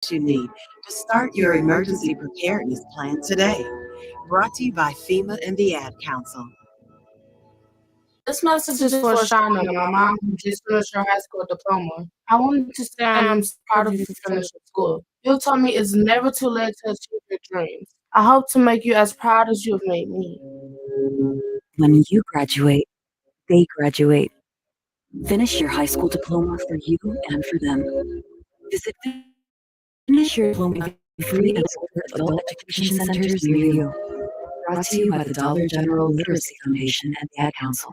you need to start your emergency preparedness plan today. Brought to you by FEMA and the Ad Council. This message is for Shauna, my mom who just finished her high school diploma. I wanted to say I'm so proud of you for finishing school. You told me it's never too late to achieve your dreams. I hope to make you as proud as you have made me. When you graduate, they graduate. Finish your high school diploma for you and for them. Visit Finish Your Diploma free and support adult education centers near you. Brought to you by the Dollar General Literacy Foundation and the Ad Council.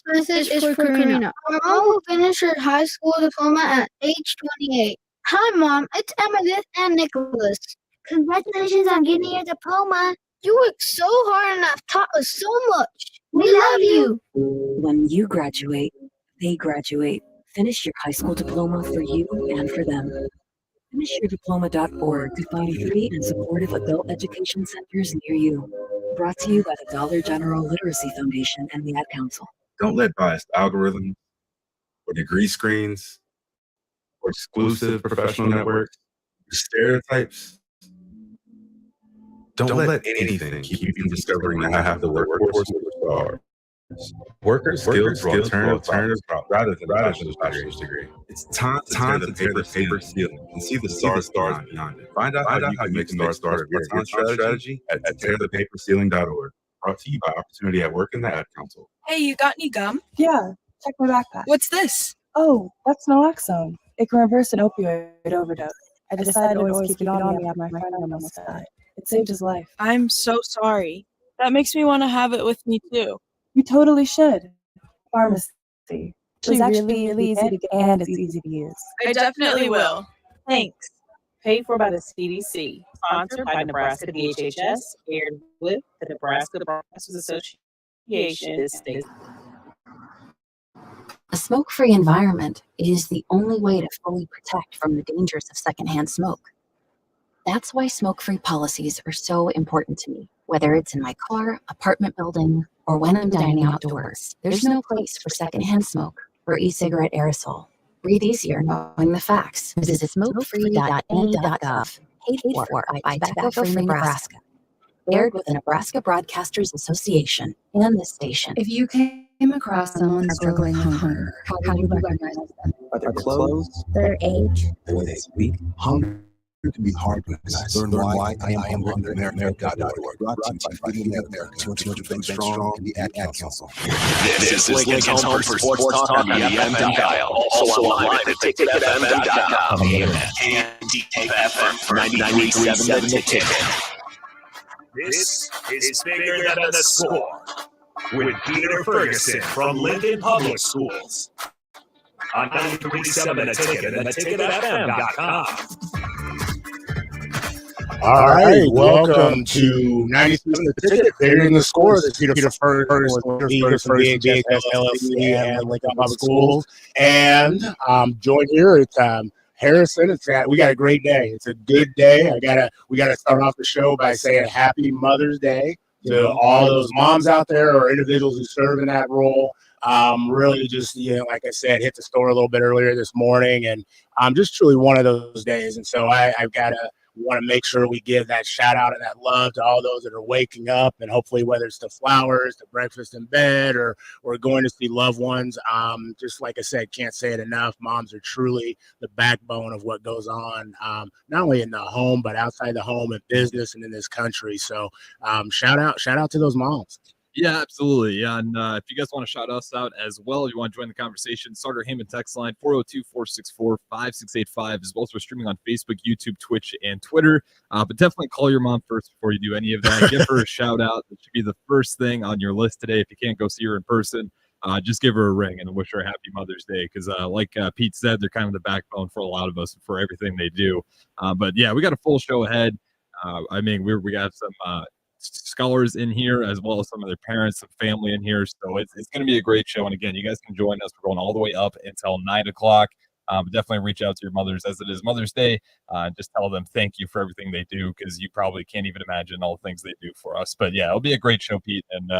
Message is for Karina. My mom will finish her high school diploma at age 28. Hi, Mom. It's Amethyst and Nicholas. Congratulations on getting your diploma. You worked so hard and have taught us so much. We love you. When you graduate, they graduate. Finish your high school diploma for you and for them. FinishYourDiploma.org to find free and supportive adult education centers near you. Brought to you by the Dollar General Literacy Foundation and the Ad Council. Don't let biased algorithms or degree screens or exclusive professional networks or stereotypes. Don't let anything keep you from discovering the half of the workforce with stars. Workers' skills for alternatives rather than a bachelor's degree. It's time to tear the paper ceiling and see the stars beyond it. Find out how you can make stars part of your talent strategy at tearthepaperceiling.org. Brought to you by Opportunity at Work and the Ad Council. Hey, you got any gum? Yeah, check my backpack. What's this? Oh, that's naloxone. It can reverse an opioid overdose. I decided to always keep it on me to have my friend on my side. It saved his life. I'm so sorry. That makes me want to have it with me too. You totally should. Pharmacy. It's actually really easy to get and it's easy to use. I definitely will. Thanks. Paid for by the CDC, sponsored by Nebraska DHHS, aired with the Nebraska Broadcasters Association this state. A smoke-free environment is the only way to fully protect from the dangers of secondhand smoke. That's why smoke-free policies are so important to me. Whether it's in my car, apartment building, or when I'm dining outdoors, there's no place for secondhand smoke or e-cigarette aerosol. Breathe easier knowing the facts. Visit smokefree.ne.gov. Paid for by Tobacco Free Nebraska. Aired with the Nebraska Broadcasters Association and this station. If you came across someone struggling with hunger, how do you recognize them? Are their clothes? Their age? Are they weak? Hunger can be hard to recognize. Learn why I am hungry at America.org. Brought to you by Feeding America. 200 Think Strong and the Ad Council. This is Lincoln's home for sports talk on the FM dial. Also online at ticketfm.com. On the internet. And TFM 93.7 The Ticket. This is Bigger Than the Score with Peter Ferguson from Lincoln Public Schools on 93.7 The Ticket and theticketfm.com. All right, welcome to 97 The Ticket, Bigger Than the Score. This is Peter Ferguson with DHS LLC and Lincoln Public Schools. And joined here, it's Harrison. We got a great day. It's a good day. We gotta start off the show by saying Happy Mother's Day to all those moms out there or individuals who serve in that role. Really just, like I said, hit the store a little bit earlier this morning, and just truly one of those days. And so I've got to want to make sure we give that shout out and that love to all those that are waking up, and hopefully whether it's the flowers, the breakfast in bed, or going to see loved ones. Just like I said, can't say it enough. Moms are truly the backbone of what goes on, not only in the home, but outside the home and business and in this country. So shout out to those moms. Yeah, absolutely. Yeah, and if you guys want to shout us out as well, if you want to join the conversation, Starter Heyman text line 402-464-5685, as well as we're streaming on Facebook, YouTube, Twitch, and Twitter. But definitely call your mom first before you do any of that. Give her a shout out. It should be the first thing on your list today. If you can't go see her in person, just give her a ring and wish her a happy Mother's Day, because like Pete said, they're kind of the backbone for a lot of us for everything they do. But yeah, we got a full show ahead. We got some scholars in here, as well as some of their parents and family in here, so it's going to be a great show. And again, you guys can join us. We're going all the way up until 9 o'clock. Definitely reach out to your mothers, as it is Mother's Day. Just tell them thank you for everything they do, because you probably can't even imagine all the things they do for us. But yeah, it'll be a great show, Pete, and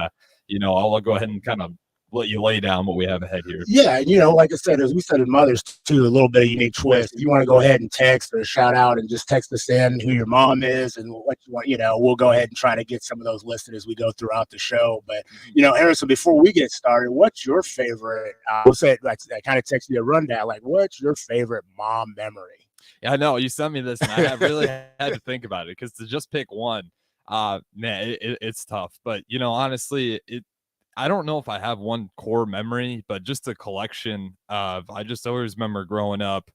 I'll go ahead and kind of let you lay down what we have ahead here. Yeah, and like I said, as we said in Mothers too, a little bit of unique twist. If you want to go ahead and text or shout out and just text us in who your mom is and what you want, we'll go ahead and try to get some of those listed as we go throughout the show. But Harrison, before we get started, what's your favorite? We'll say I kind of text you a rundown. Like, what's your favorite mom memory? Yeah, I know you sent me this, and I really had to think about it because to just pick one, man, it's tough. But honestly, I don't know if I have one core memory, but just a collection of. I just always remember growing up,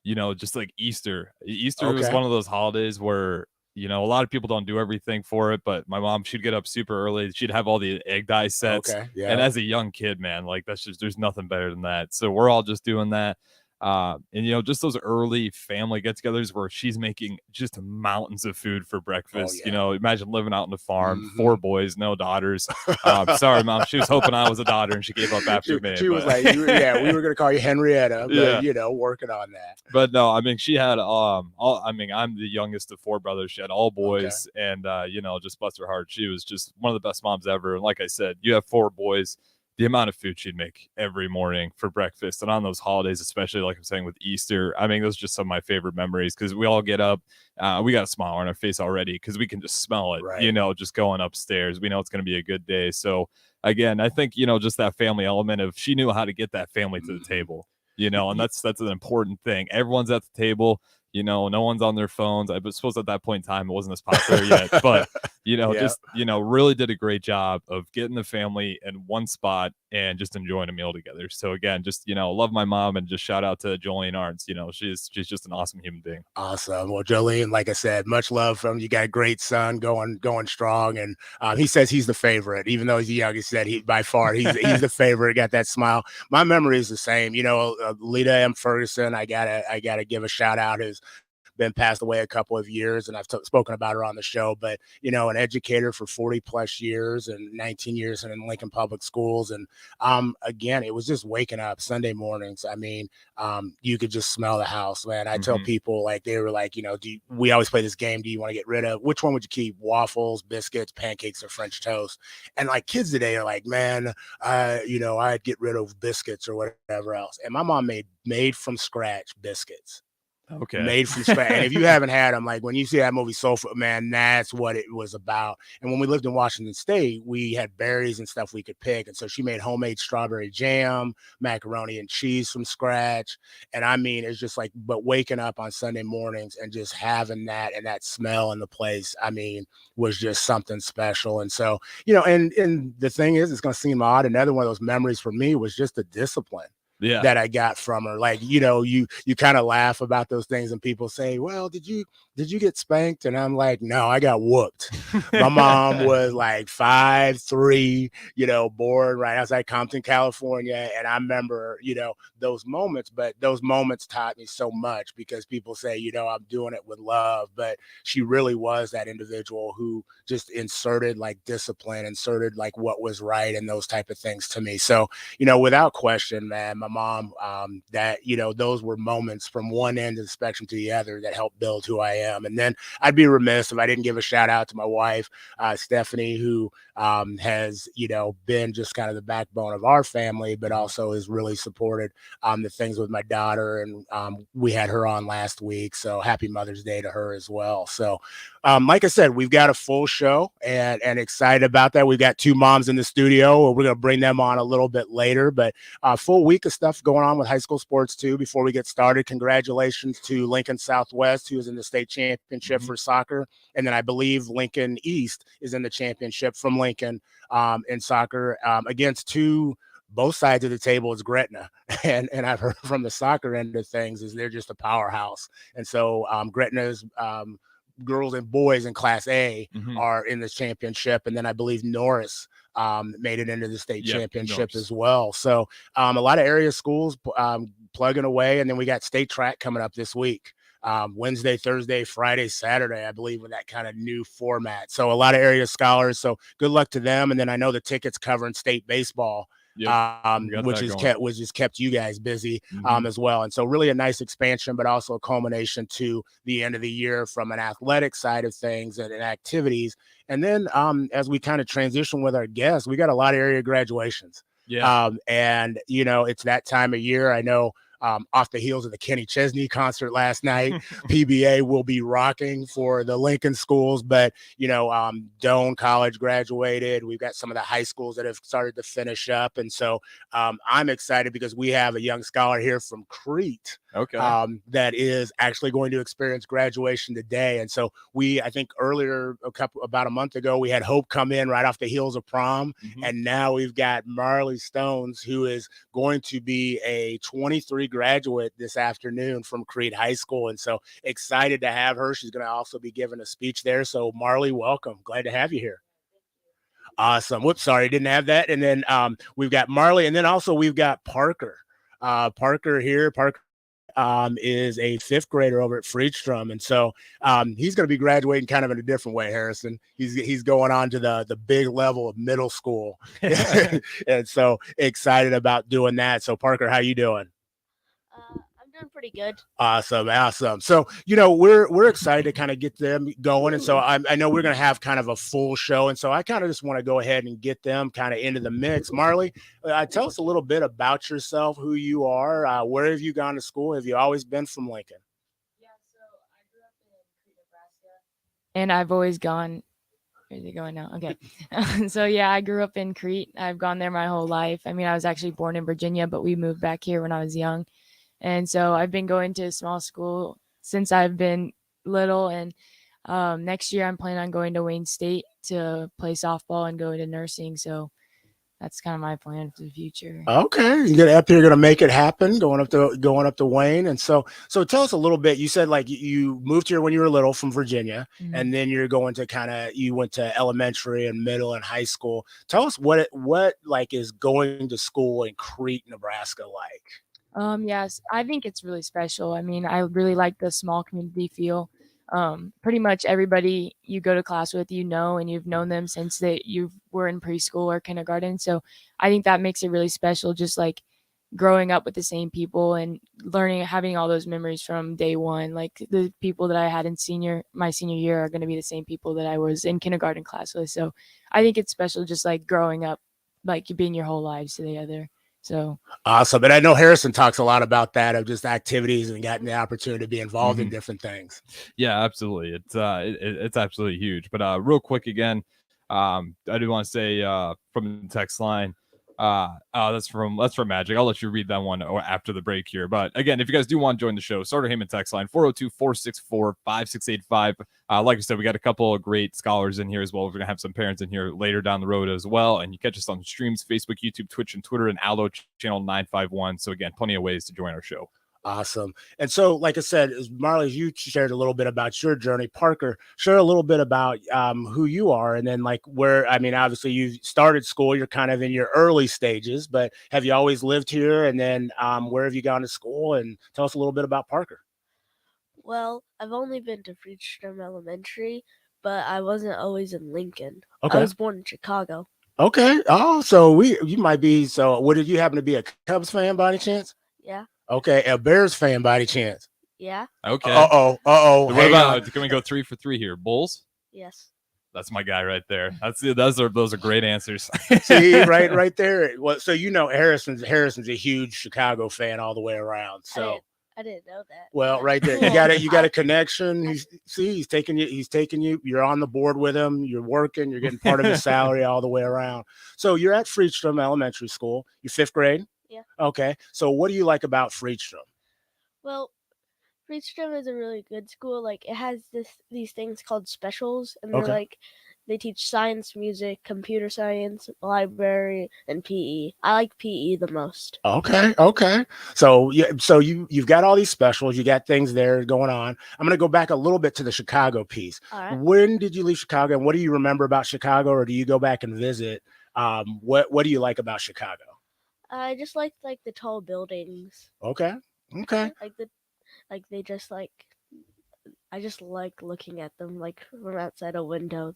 just like Easter. Easter was one of those holidays where a lot of people don't do everything for it, but my mom, she'd get up super early. She'd have all the egg dye sets, and as a young kid, man, like there's nothing better than that. So we're all just doing that. And just those early family get-togethers where she's making just mountains of food for breakfast. Imagine living out on the farm, 4 boys, no daughters. Sorry, Mom, she was hoping I was a daughter and she gave up after me. She was like, we were gonna call you Henrietta, but working on that. But no, I mean, she had I'm the youngest of 4 brothers. She had all boys, and just bless her heart, she was just one of the best moms ever. And like I said, you have 4 boys. The amount of food she'd make every morning for breakfast, and on those holidays, especially like I'm saying with Easter, I mean, those are just some of my favorite memories because we all get up, we got a smile on our face already because we can just smell it, just going upstairs. We know it's going to be a good day. So again, I think, just that family element of she knew how to get that family to the table, and that's an important thing. Everyone's at the table. No one's on their phones. I suppose at that point in time, it wasn't as popular yet, but, really did a great job of getting the family in one spot and just enjoying a meal together. So again, just, love my mom and just shout out to Jolene Arns. She's just an awesome human being. Awesome. Well, Jolene, like I said, much love from you. Got a great son going strong. And he says he's the favorite, even though he's the youngest. He said by far, he's the favorite. Got that smile. My memory is the same. Lita M. Ferguson, I gotta give a shout out. Has been passed away a couple of years, and I've spoken about her on the show, but an educator for 40 plus years and 19 years in Lincoln Public Schools. And again, it was just waking up Sunday mornings. I mean, you could just smell the house, man. I tell people, like, they were like, we always play this game. Do you want to get rid of, which one would you keep? Waffles, biscuits, pancakes, or French toast? And like kids today are like, man, I'd get rid of biscuits or whatever else. And my mom made from scratch biscuits. Okay. Made from scratch. And if you haven't had them, like when you see that movie Soul Food, man, that's what it was about. And when we lived in Washington State, we had berries and stuff we could pick. And so she made homemade strawberry jam, macaroni and cheese from scratch. And I mean, it's just like, but waking up on Sunday mornings and just having that and that smell in the place, I mean, was just something special. And so, and the thing is, it's going to seem odd. Another one of those memories for me was just the discipline. That I got from her. Like, you kind of laugh about those things and people say, well, did you get spanked? And I'm like, no, I got whooped. My mom was like 5'3", born right outside Compton, California. And I remember, those moments, but those moments taught me so much because people say, I'm doing it with love, but she really was that individual who just inserted like discipline, inserted like what was right and those type of things to me. So, without question, man, my mom, that, those were moments from one end of the spectrum to the other that helped build who I am. And then I'd be remiss if I didn't give a shout out to my wife, Stephanie, who has, been just kind of the backbone of our family, but also has really supported the things with my daughter. And we had her on last week. So happy Mother's Day to her as well. So like I said, we've got a full show and excited about that. We've got 2 moms in the studio. We're going to bring them on a little bit later, but full week of stuff going on with high school sports too. Before we get started, congratulations to Lincoln Southwest, who is in the state championship for soccer. And then I believe Lincoln East is in the championship from Lincoln in soccer against both sides of the table is Gretna. And I've heard from the soccer end of things is they're just a powerhouse. And so Gretna's girls and boys in Class A are in the championship. And then I believe Norris made it into the state championship as well. So a lot of area schools plugging away. And then we got state track coming up this week. Wednesday, Thursday, Friday, Saturday, I believe, with that kind of new format. So a lot of area scholars. So good luck to them. And then I know the tickets covering state baseball, which has kept you guys busy as well. And so really a nice expansion, but also a culmination to the end of the year from an athletic side of things and activities. And then as we kind of transition with our guests, we got a lot of area graduations. Yeah. And it's that time of year. I know. Off the heels of the Kenny Chesney concert last night, PBA will be rocking for the Lincoln schools. But Doane College graduated. We've got some of the high schools that have started to finish up, and so I'm excited because we have a young scholar here from Crete. Okay. That is actually going to experience graduation today. And so I think earlier, about a month ago, we had Hope come in right off the heels of prom. And now we've got Marley Stones, who is going to be a 23 graduate this afternoon from Crete High School. And so excited to have her. She's going to also be giving a speech there. So Marley, welcome. Glad to have you here. Awesome. Whoops, sorry, didn't have that. And then we've got Marley, and then also we've got Parker. Parker here. Parker is a 5th grader over at Friedstrom. And so he's going to be graduating kind of in a different way, Harrison. He's going on to the big level of middle school. And so excited about doing that. So Parker, how you doing? I'm doing pretty good. Awesome. So, we're excited to kind of get them going. And so I know we're going to have kind of a full show. And so I kind of just want to go ahead and get them kind of into the mix. Marley, tell us a little bit about yourself, who you are, where have you gone to school? Have you always been from Lincoln? Yeah, so I grew up in Crete, Nebraska. And I've always gone. Where's it going now? Okay. So yeah, I grew up in Crete. I've gone there my whole life. I mean, I was actually born in Virginia, but we moved back here when I was young. And so I've been going to a small school since I've been little. And next year I'm planning on going to Wayne State to play softball and go into nursing. So that's kind of my plan for the future. Okay. You get up here, going to make it happen, going up to Wayne. And so tell us a little bit. You said like you moved here when you were little from Virginia, and then you're going to you went to elementary and middle and high school. Tell us what like is going to school in Crete, Nebraska like? Yes, I think it's really special. I mean, I really like the small community feel. Pretty much everybody you go to class with, and you've known them since you were in preschool or kindergarten. So I think that makes it really special, just like growing up with the same people and having all those memories from day one. Like the people that I had in my senior year are going to be the same people that I was in kindergarten class with. So I think it's special, just like growing up, like being your whole lives together. So awesome. And I know Harrison talks a lot about that, of just activities and getting the opportunity to be involved in different things. Yeah, absolutely. It's absolutely huge. But real quick again, I do want to say from the text line, that's from Magic. I'll let you read that one after the break here. But again, if you guys do want to join the show, Starter Heyman text line 402-464-5685. Like I said, we got a couple of great scholars in here as well. We're gonna have some parents in here later down the road as well. And you catch us on streams, Facebook, YouTube, Twitch, and Twitter, and Allo channel 951. So again, plenty of ways to join our show. Awesome. And so, like I said, Marley, you shared a little bit about your journey. Parker, share a little bit about who you are, and then like obviously you started school, you're kind of in your early stages, but have you always lived here? And then where have you gone to school? And tell us a little bit about Parker. Well, I've only been to Friedstrom Elementary, but I wasn't always in Lincoln. Okay. I was born in Chicago. Okay. Oh, so you might be. So, what did you happen to be a Cubs fan by any chance? Yeah. Okay, a Bears fan by any chance? Yeah. Okay. Uh-oh. What about, can we go 3 for 3 here? Bulls? Yes. That's my guy right there. Those are great answers. See, right there. Well, so Harrison's a huge Chicago fan all the way around. So I didn't know that. Well, right there. You got a connection. He's taking you. You're on the board with him. You're working. You're getting part of his salary all the way around. So you're at Friedstrom Elementary School. You're 5th grade? Yeah. Okay. So what do you like about Friedstrom? Well, Friedstrom is a really good school. Like it has these things called specials, and they teach science, music, computer science, library, and PE. I like PE the most. Okay. So you've got all these specials. You got things there going on. I'm going to go back a little bit to the Chicago piece. All right. When did you leave Chicago, and what do you remember about Chicago, or do you go back and visit? What do you like about Chicago? I just like the tall buildings. Okay. I just like looking at them like from outside a window.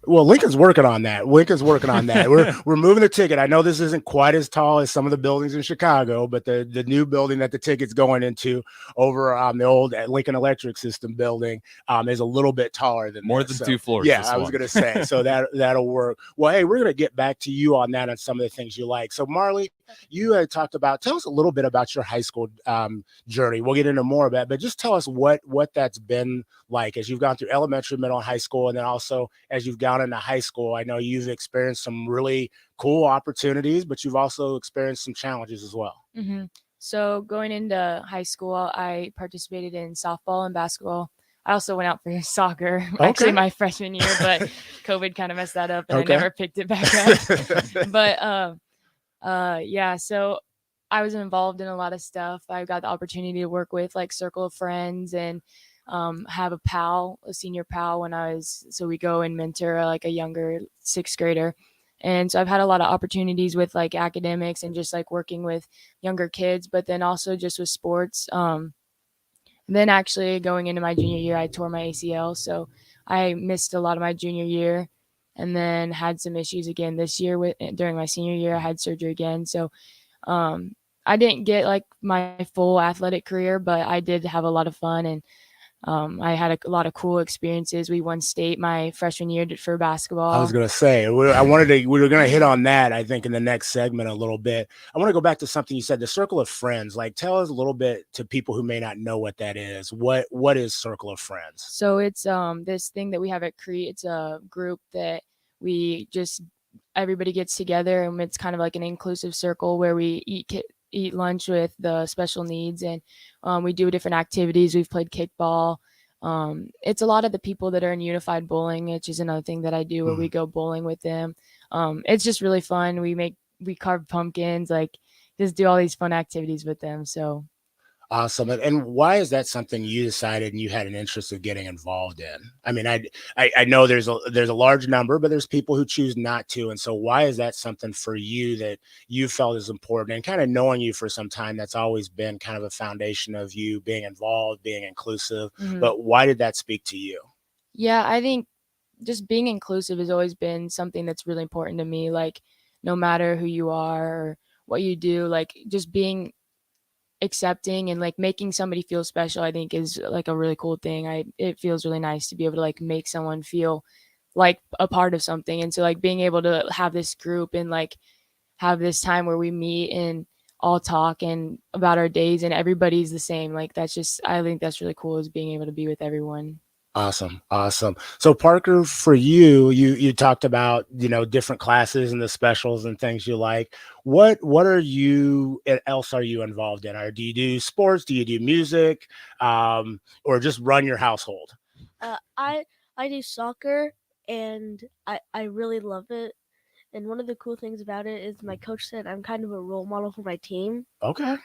Well, Lincoln's working on that. We're moving the ticket. I know this isn't quite as tall as some of the buildings in Chicago, but the new building that the ticket's going into over the old Lincoln Electric System building is a little bit taller than More this. than So, 2 floors. Yeah, this I was one. going to say. So that'll work. Well, hey, we're going to get back to you on that and some of the things you like. So Marley, you had talked about. Tell us a little bit about your high school journey. We'll get into more of that, but just tell us what that's been like as you've gone through elementary, middle, and high school, and then also as you've gone into high school. I know you've experienced some really cool opportunities, but you've also experienced some challenges as well. Mm-hmm. So going into high school, I participated in softball and basketball. I also went out for soccer actually my freshman year, but COVID kind of messed that up and I never picked it back up. But yeah, so I was involved in a lot of stuff. I got the opportunity to work with like Circle of Friends and have a senior pal so we go and mentor like a younger 6th grader. And so I've had a lot of opportunities with like academics and just like working with younger kids, but then also just with sports. Then actually going into my junior year, I tore my ACL. So I missed a lot of my junior year and then had some issues again this year during my senior year. I had surgery again. So I didn't get like my full athletic career, but I did have a lot of fun and I had a lot of cool experiences. We won state my freshman year for basketball. I was going to say, we were going to hit on that, I think, in the next segment a little bit. I want to go back to something you said, the Circle of Friends. Like, tell us a little bit to people who may not know what that is. What is Circle of Friends? So it's this thing that we have at Crete. It's a group that everybody gets together, and it's kind of like an inclusive circle where we eat lunch with the special needs, and we do different activities. We've played kickball. It's a lot of the people that are in unified bowling, which is another thing that I do where we go bowling with them. It's just really fun. We carve pumpkins, like just do all these fun activities with them. So awesome. And why is that something you decided and you had an interest of getting involved in? I mean, I know there's a large number, but there's people who choose not to. And so why is that something for you that you felt is important? And kind of knowing you for some time, that's always been kind of a foundation of you being involved, being inclusive. Mhm. But why did that speak to you? yeah, I think just being inclusive has always been something that's really important to me. Like no matter who you are or what you do, like just being accepting and like making somebody feel special, I think is like a really cool thing. It feels really nice to be able to like make someone feel like a part of something. And so like being able to have this group and like have this time where we meet and all talk and about our days and everybody's the same. Like I think that's really cool, is being able to be with everyone. Awesome. So Parker, for you talked about, different classes and the specials and things you like. What else are you involved in? Or do you do sports? Do you do music? Or just run your household? I do soccer and I really love it. And one of the cool things about it is my coach said I'm kind of a role model for my team. Okay.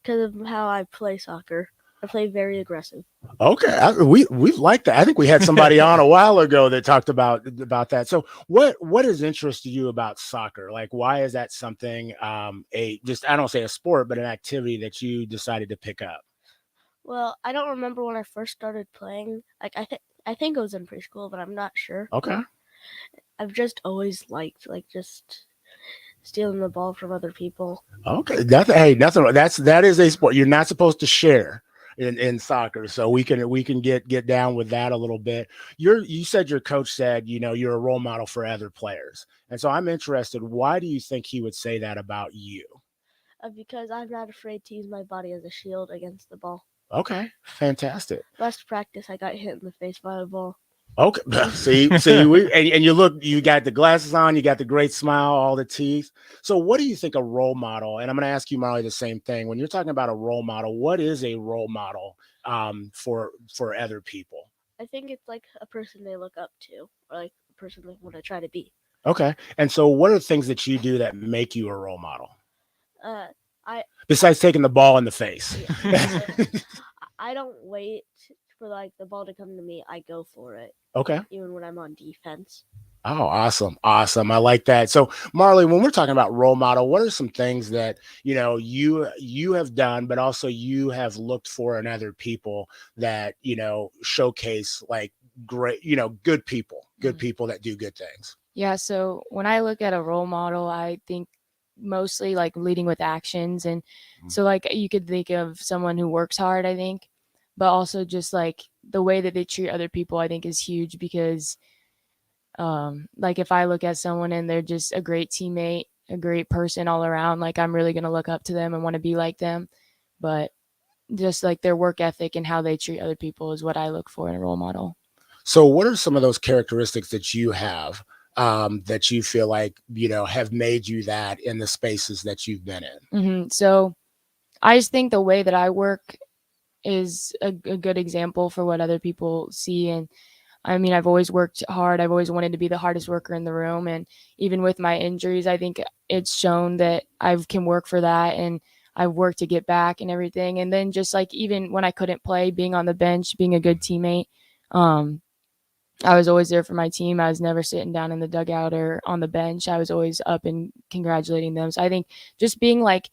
Because of how I play soccer. I play very aggressive. Okay, we like that. I think we had somebody on a while ago that talked about that. So what has interested you about soccer? Like, why is that something, I don't say a sport, but an activity that you decided to pick up? Well, I don't remember when I first started playing. Like I think it was in preschool, but I'm not sure. Okay. I've just always liked just stealing the ball from other people. Okay, nothing. That is a sport. You're not supposed to share in soccer, so we can get down with that a little bit. You said your coach said you're a role model for other players, and so I'm interested. Why do you think he would say that about you? Because I'm not afraid to use my body as a shield against the ball. Okay, fantastic. Last practice, I got hit in the face by a ball. Okay, see, and you got the glasses on, you got the great smile, all the teeth. So what do you think a role model, and I'm going to ask you, Marley, the same thing. When you're talking about a role model, what is a role model for other people? I think it's like a person they look up to, or like a person they want to try to be. Okay, and so what are things that you do that make you a role model? Besides taking the ball in the face. Yeah. I don't wait for like the ball to come to me. I go for it. Okay. Even when I'm on defense. Oh, awesome. I like that. So Marley, when we're talking about role model, what are some things that, you have done, but also you have looked for in other people that, showcase like great, good people that do good things? Yeah, so when I look at a role model, I think mostly like leading with actions. And so like you could think of someone who works hard, I think, but also just like the way that they treat other people, I think is huge because like if I look at someone and they're just a great teammate, a great person all around, like I'm really going to look up to them and want to be like them. But just like their work ethic and how they treat other people is what I look for in a role model. So what are some of those characteristics that you have that you feel like, have made you that in the spaces that you've been in? So I just think the way that I work is a good example for what other people see. And I mean, I've always worked hard. I've always wanted to be the hardest worker in the room. And even with my injuries, I think it's shown that I can work for that. And I've worked to get back and everything. And then just like, even when I couldn't play, being on the bench, being a good teammate, I was always there for my team. I was never sitting down in the dugout or on the bench. I was always up and congratulating them. So I think just being like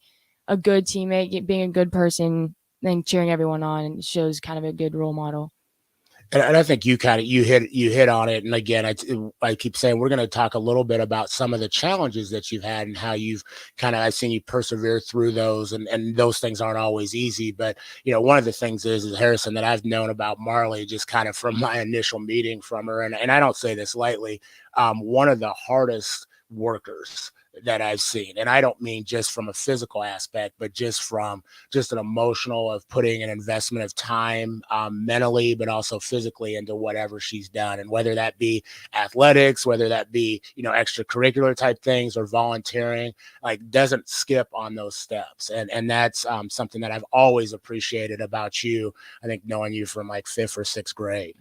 a good teammate, being a good person, and cheering everyone on shows kind of a good role model. And I think you hit on it. And again, I keep saying we're going to talk a little bit about some of the challenges that you've had and how you've I've seen you persevere through those, and those things aren't always easy. But one of the things is Harrison, that I've known about Marley just kind of from my initial meeting from her, and I don't say this lightly, one of the hardest workers that I've seen. And I don't mean just from a physical aspect, but just from an emotional of putting an investment of time mentally, but also physically into whatever she's done. And whether that be athletics, whether that be, extracurricular type things or volunteering, like doesn't skip on those steps. And that's something that I've always appreciated about you. I think knowing you from like 5th or 6th grade.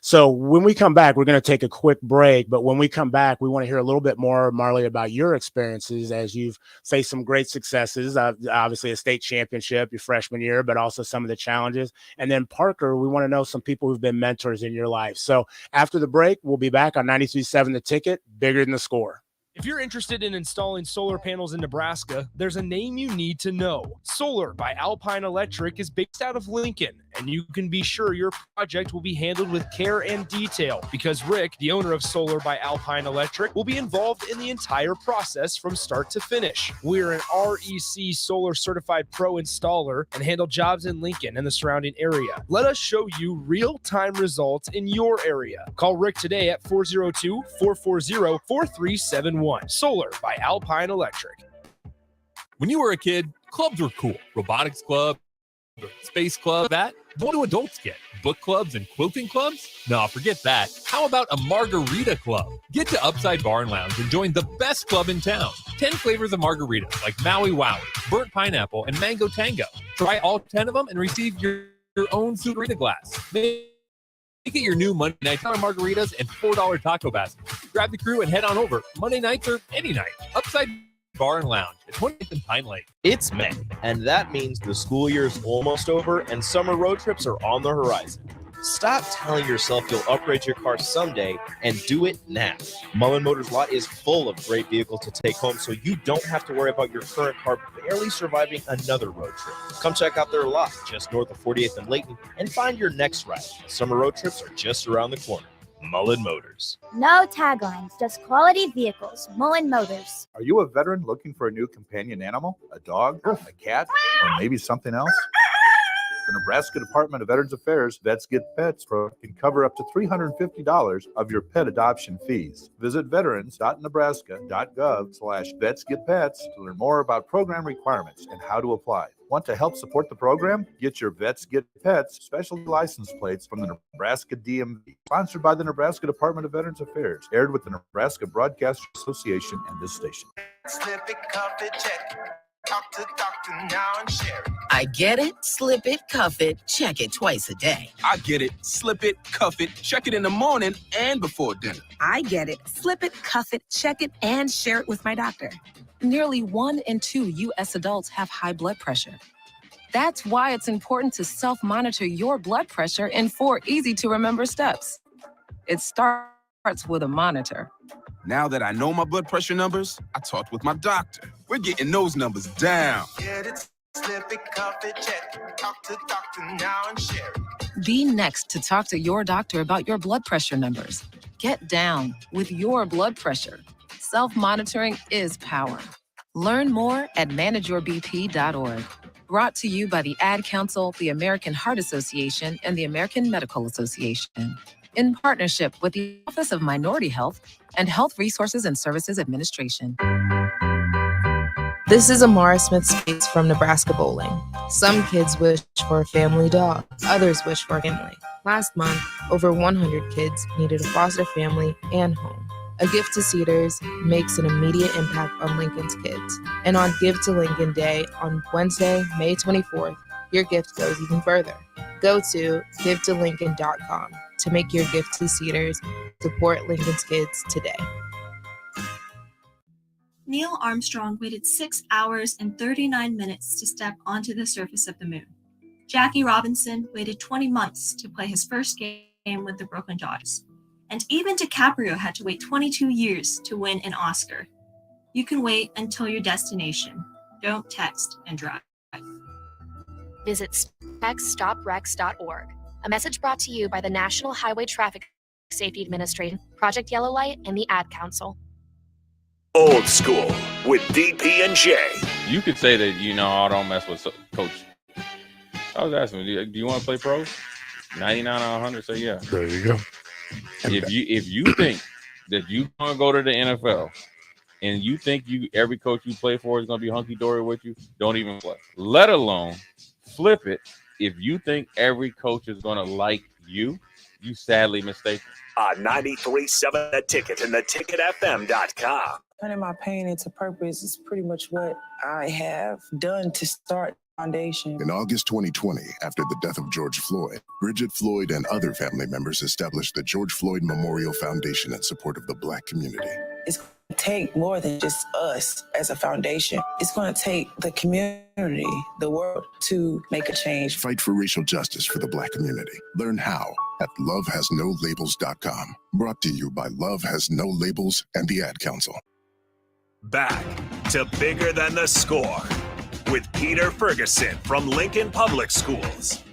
So when we come back, we're going to take a quick break. But when we come back, we want to hear a little bit more, Marley, about your experiences as you've faced some great successes, obviously a state championship your freshman year, but also some of the challenges. And then Parker, we want to know some people who've been mentors in your life. So after the break, we'll be back on 93.7 The Ticket, Bigger Than the Score. If you're interested in installing solar panels in Nebraska, there's a name you need to know. Solar by Alpine Electric is based out of Lincoln, and you can be sure your project will be handled with care and detail because Rick, the owner of Solar by Alpine Electric, will be involved in the entire process from start to finish. We're an REC Solar Certified Pro installer and handle jobs in Lincoln and the surrounding area. Let us show you real-time results in your area. Call Rick today at 402-440-4371. Solar by Alpine Electric. When you were a kid, clubs were cool. Robotics club, space club, that. What do adults get? Book clubs and quilting clubs? No, forget that. How about a margarita club? Get to Upside Bar and Lounge and join the best club in town. 10 flavors of margaritas like Maui Wowie, burnt pineapple, and mango tango. Try all 10 of them and receive your own margarita glass. Make it your new Monday night margaritas and $4 taco basket. Grab the crew and head on over Monday nights or any night. Upside Bar and Lounge at 20th and Pine Lake. It's May, and that means the school year is almost over and summer road trips are on the horizon. Stop telling yourself you'll upgrade your car someday and do it now. Mullen Motors lot is full of great vehicles to take home so you don't have to worry about your current car barely surviving another road trip. Come check out their lot just north of 48th and Layton and find your next ride. Summer road trips are just around the corner. Mullen Motors. No taglines, just quality vehicles. Mullen Motors. Are you a veteran looking for a new companion animal? A dog, a cat, or maybe something else? The Nebraska Department of Veterans Affairs Vets Get Pets program can cover up to $350 of your pet adoption fees. Visit veterans.nebraska.gov/vetsgetpets to learn more about program requirements and how to apply. Want to help support the program? Get your Vets Get Pets specialty license plates from the Nebraska DMV. Sponsored by the Nebraska Department of Veterans Affairs. Aired with the Nebraska Broadcasters Association and this station. Slip it, cuff it, check it. Talk to doctor now and share it. I get it, slip it, cuff it, check it twice a day. I get it, slip it, cuff it, check it in the morning and before dinner. I get it, slip it, cuff it, check it, and share it with my doctor. Nearly 1 in 2 U.S. adults have high blood pressure. That's why it's important to self-monitor your blood pressure in 4 easy-to-remember steps. It starts with a monitor. Now that I know my blood pressure numbers, I talked with my doctor. We're getting those numbers down. Get it, Slip it, cuff it, check it. Talk to doctor now and share it. Be next to talk to your doctor about your blood pressure numbers. Get down with your blood pressure. Self-monitoring is power. Learn more at manageyourbp.org. Brought to you by the Ad Council, the American Heart Association, and the American Medical Association. In partnership with the Office of Minority Health and Health Resources and Services Administration. This is Amara Smith Spates from Nebraska Bowling. Some kids wish for a family dog, others wish for a family. Last month, over 100 kids needed a foster family and home. A gift to Cedars makes an immediate impact on Lincoln's kids. And on Give to Lincoln Day on Wednesday, May 24th, your gift goes even further. Go to givetolincoln.com to make your gift to Cedars. Support Lincoln's kids today. Neil Armstrong waited 6 hours and 39 minutes to step onto the surface of the moon. Jackie Robinson waited 20 months to play his first game with the Brooklyn Dodgers. And even DiCaprio had to wait 22 years to win an Oscar. You can wait until your destination. Don't text and drive. Visit spexstoprex.org. A message brought to you by the National Highway Traffic Safety Administration, Project Yellow Light, and the Ad Council. Old School with DP and J. You could say that, I don't mess with coach. I was asking, do you want to play pros? 99 out of 100 say yeah. There you go. If you think that you want to go to the NFL and you think every coach you play for is going to be hunky-dory with you, don't even play. Let alone flip it. If you think every coach is going to like you sadly mistaken. 93.7 The Ticket and theticketfm.com. Turning my pain into purpose is pretty much what I have done to start foundation. In August 2020, after the death of George Floyd, Bridget Floyd and other family members established the George Floyd Memorial Foundation in support of the Black community. It's going to take more than just us as a foundation. It's going to take the community, the world, to make a change. Fight for racial justice for the Black community. Learn how at lovehasnolabels.com. Brought to you by Love Has No Labels and the Ad Council. Back to Bigger Than the Score with Peter Ferguson from Lincoln Public Schools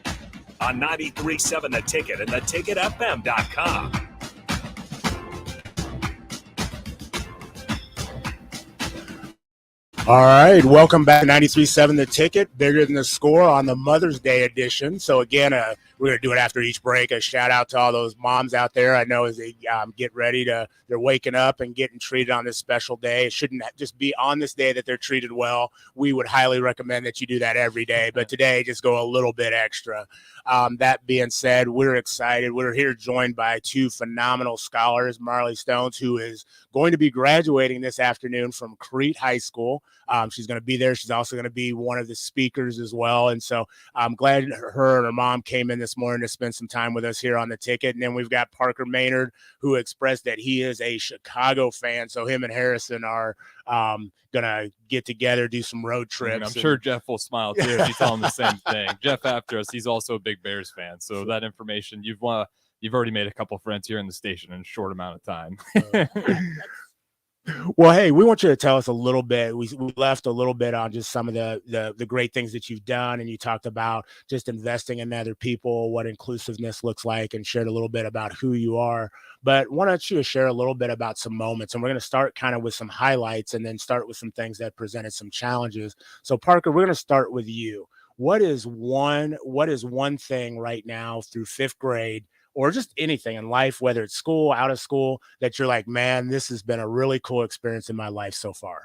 on 93.7 The Ticket and theticketfm.com. All right, welcome back to 93.7 The Ticket, Bigger Than the Score on the Mother's Day edition. So again, we're going to do it after each break. A shout out to all those moms out there. I know as they get ready they're waking up and getting treated on this special day. It shouldn't just be on this day that they're treated well. We would highly recommend that you do that every day, but today just go a little bit extra. That being said, we're excited. We're here joined by two phenomenal scholars, Marley Stones, who is going to be graduating this afternoon from Crete High School. She's going to be there. She's also going to be one of the speakers as well. And so I'm glad her and her mom came in this morning to spend some time with us here on The Ticket. And then we've got Parker Maynard, who expressed that he is a Chicago fan. So him and Harrison are going to get together, do some road trips. I'm sure Jeff will smile too if you tell him the same thing. Jeff after us, he's also a big Bears fan. So that information, you've already made a couple friends here in the station in a short amount of time. Well, hey, we want you to tell us a little bit. We left a little bit on just some of the great things that you've done, and you talked about just investing in other people, what inclusiveness looks like, and shared a little bit about who you are. But why don't you share a little bit about some moments, and we're going to start kind of with some highlights and then start with some things that presented some challenges. So, Parker, we're going to start with you. What is one thing right now through fifth grade, or just anything in life, whether it's school, out of school, that you're like, man, this has been a really cool experience in my life so far?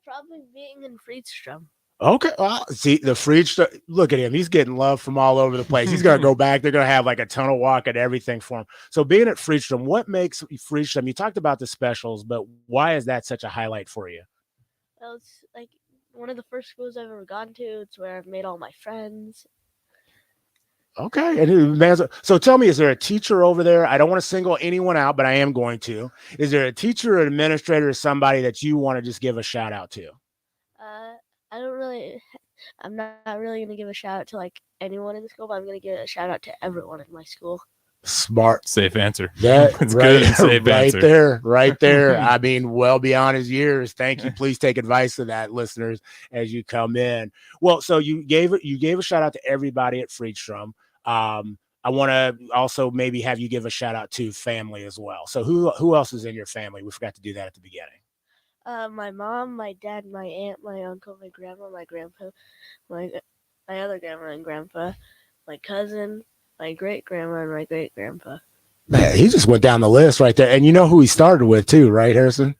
Probably being in Friedstrom. Okay. See, the Friedstrom, look at him. He's getting love from all over the place. He's going to go back. They're going to have like a tunnel walk and everything for him. So being at Friedstrom, what makes Friedstrom, you talked about the specials, but why is that such a highlight for you? Well, it's like one of the first schools I've ever gone to. It's where I've made all my friends. Okay. And so tell me, is there a teacher over there? I don't want to single anyone out, but I am going to. Is there a teacher or administrator or somebody that you want to just give a shout out to? I'm not really going to give a shout out to like anyone in the school, but I'm going to give a shout out to everyone in my school. Smart. Safe answer. That's good and safe answer. Right there. I mean, well beyond his years. Thank you. Please take advice of that, listeners, as you come in. Well, so you gave a shout out to everybody at Friedstrom. I want to also maybe have you give a shout out to family as well. So who else is in your family? We forgot to do that at the beginning. My mom, my dad, my aunt, my uncle, my grandma, my grandpa, my other grandma and grandpa, my cousin, my great grandma, and my great grandpa. Man, he just went down the list right there. And you know who he started with too, right, Harrison?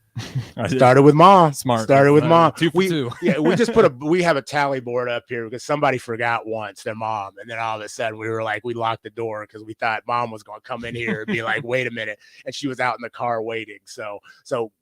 Started with mom. Smart. Started with mom. 2 for 2. Yeah, we just we have a tally board up here because somebody forgot once their mom. And then all of a sudden we were like, we locked the door because we thought mom was going to come in here and be like, wait a minute. And she was out in the car waiting. So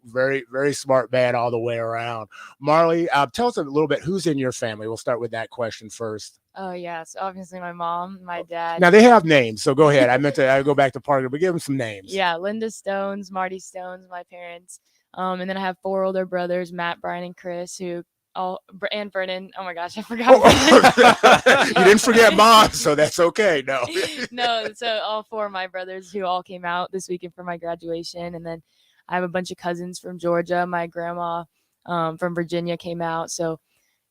very, very smart man all the way around. Marley, tell us a little bit, who's in your family? We'll start with that question first. Oh yeah, so obviously my mom, my dad. Now they have names, so go ahead. I go back to Parker, but give them some names. Yeah, Linda Stones, Marty Stones, my parents. And then I have 4 older brothers, Matt, Brian, and Chris, and Vernon. Oh my gosh, I forgot. You didn't forget mom, so that's okay. No. No, so all 4 of my brothers who all came out this weekend for my graduation. And then I have a bunch of cousins from Georgia. My grandma from Virginia came out. So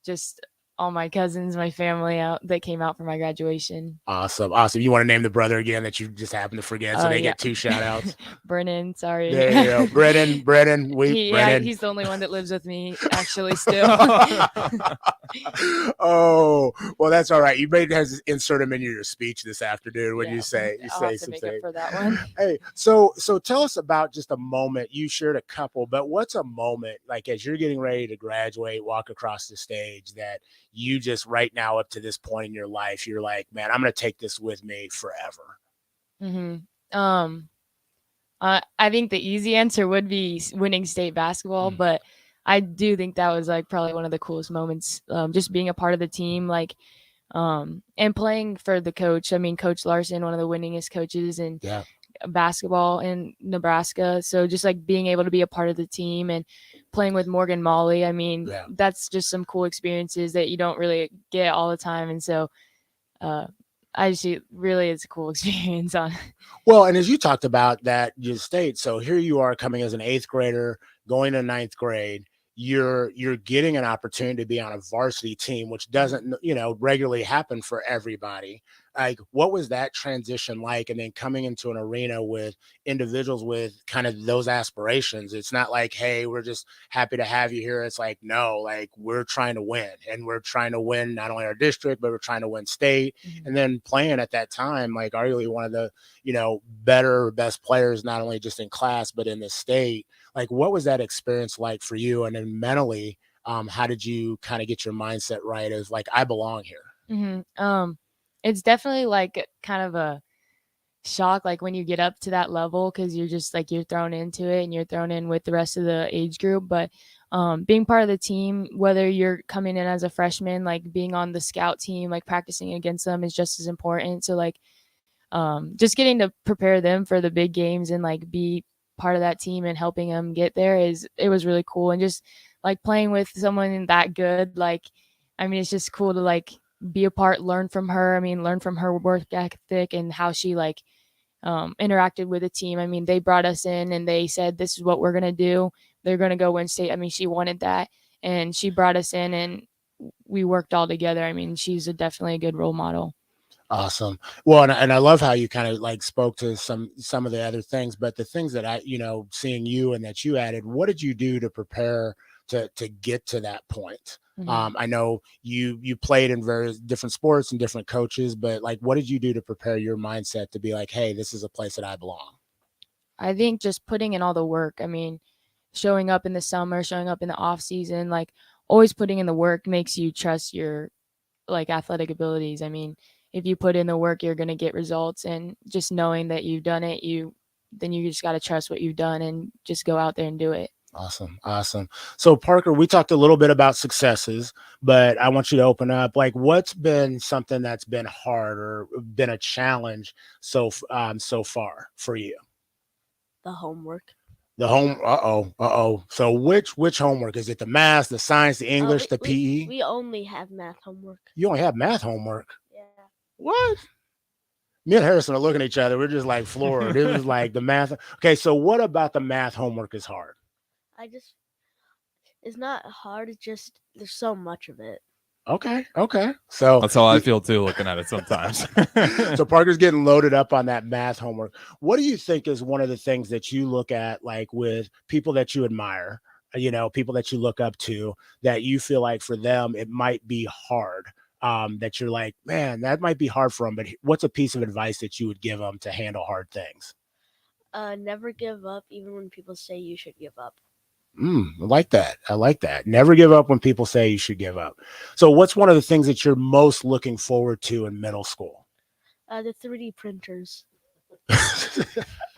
just all my cousins, my family that came out for my graduation. Awesome. You want to name the brother again that you just happened to forget, so they get 2 shout outs? Brennan, sorry. There you go. Brennan. Brennan. He's the only one that lives with me actually still. Oh, well, that's all right. You may have to insert him into your speech this afternoon when you say something. For that one. Hey, so tell us about just a moment. You shared a couple, but what's a moment like as you're getting ready to graduate, walk across the stage that you just right now up to this point in your life, you're like, man, I'm going to take this with me forever? I think the easy answer would be winning state basketball, but I do think that was like probably one of the coolest moments. Just being a part of the team, like, and playing for the coach. I mean, Coach Larson, one of the winningest coaches in basketball in Nebraska. So just like being able to be a part of the team and playing with Morgan Molly, I mean, that's just some cool experiences that you don't really get all the time. And so I just really, it's a cool experience. Well, and as you talked about that, you state, so here you are coming as an 8th grader, going to 9th grade. You're getting an opportunity to be on a varsity team, which doesn't, regularly happen for everybody. Like, what was that transition like? And then coming into an arena with individuals with kind of those aspirations. It's not like, hey, we're just happy to have you here. It's like, no, like we're trying to win, and we're trying to win not only our district, but we're trying to win state. And then playing at that time, like arguably one of the, best players, not only just in class, but in the state. Like, what was that experience like for you? And then mentally, how did you kind of get your mindset right as like, I belong here? It's definitely like kind of a shock, like when you get up to that level, because you're just like, you're thrown into it and you're thrown in with the rest of the age group. But being part of the team, whether you're coming in as a freshman, like being on the scout team, like practicing against them is just as important. So like just getting to prepare them for the big games and like be part of that team and helping them get there it was really cool. And just like playing with someone that good, like, I mean, it's just cool to like be a part, learn from her. I mean, learn from her work ethic and how she like interacted with the team. I mean, they brought us in and they said, this is what we're going to do. They're going to go win state. I mean, she wanted that and she brought us in and we worked all together. I mean, she's definitely a good role model. Awesome. Well, and I love how you kind of like spoke to some of the other things, but the things that I, seeing you and that you added, what did you do to prepare to get to that point? I know you played in various different sports and different coaches, but like, what did you do to prepare your mindset to be like, hey, this is a place that I belong? I think just putting in all the work. I mean, showing up in the summer, showing up in the off season, like always putting in the work makes you trust your like athletic abilities. I mean, if you put in the work, you're going to get results, and just knowing that you've done it, then you just got to trust what you've done and just go out there and do it. Awesome. So Parker, we talked a little bit about successes, but I want you to open up, like, what's been something that's been hard or been a challenge so far for you? The homework. So which homework? Is it the math, the science, the English, the PE? We only have math homework. You only have math homework? Yeah. What? Me and Harrison are looking at each other. We're just like floored. It was like the math. Okay, so what about the math homework is hard? It's not hard. It's just there's so much of it. Okay. So that's how I feel too, looking at it sometimes. So Parker's getting loaded up on that math homework. What do you think is one of the things that you look at, like with people that you admire, people that you look up to, that you feel like for them it might be hard? That you're like, man, that might be hard for them. But what's a piece of advice that you would give them to handle hard things? Never give up, even when people say you should give up. I like that. Never give up when people say you should give up. So what's one of the things that you're most looking forward to in middle school? The 3D printers.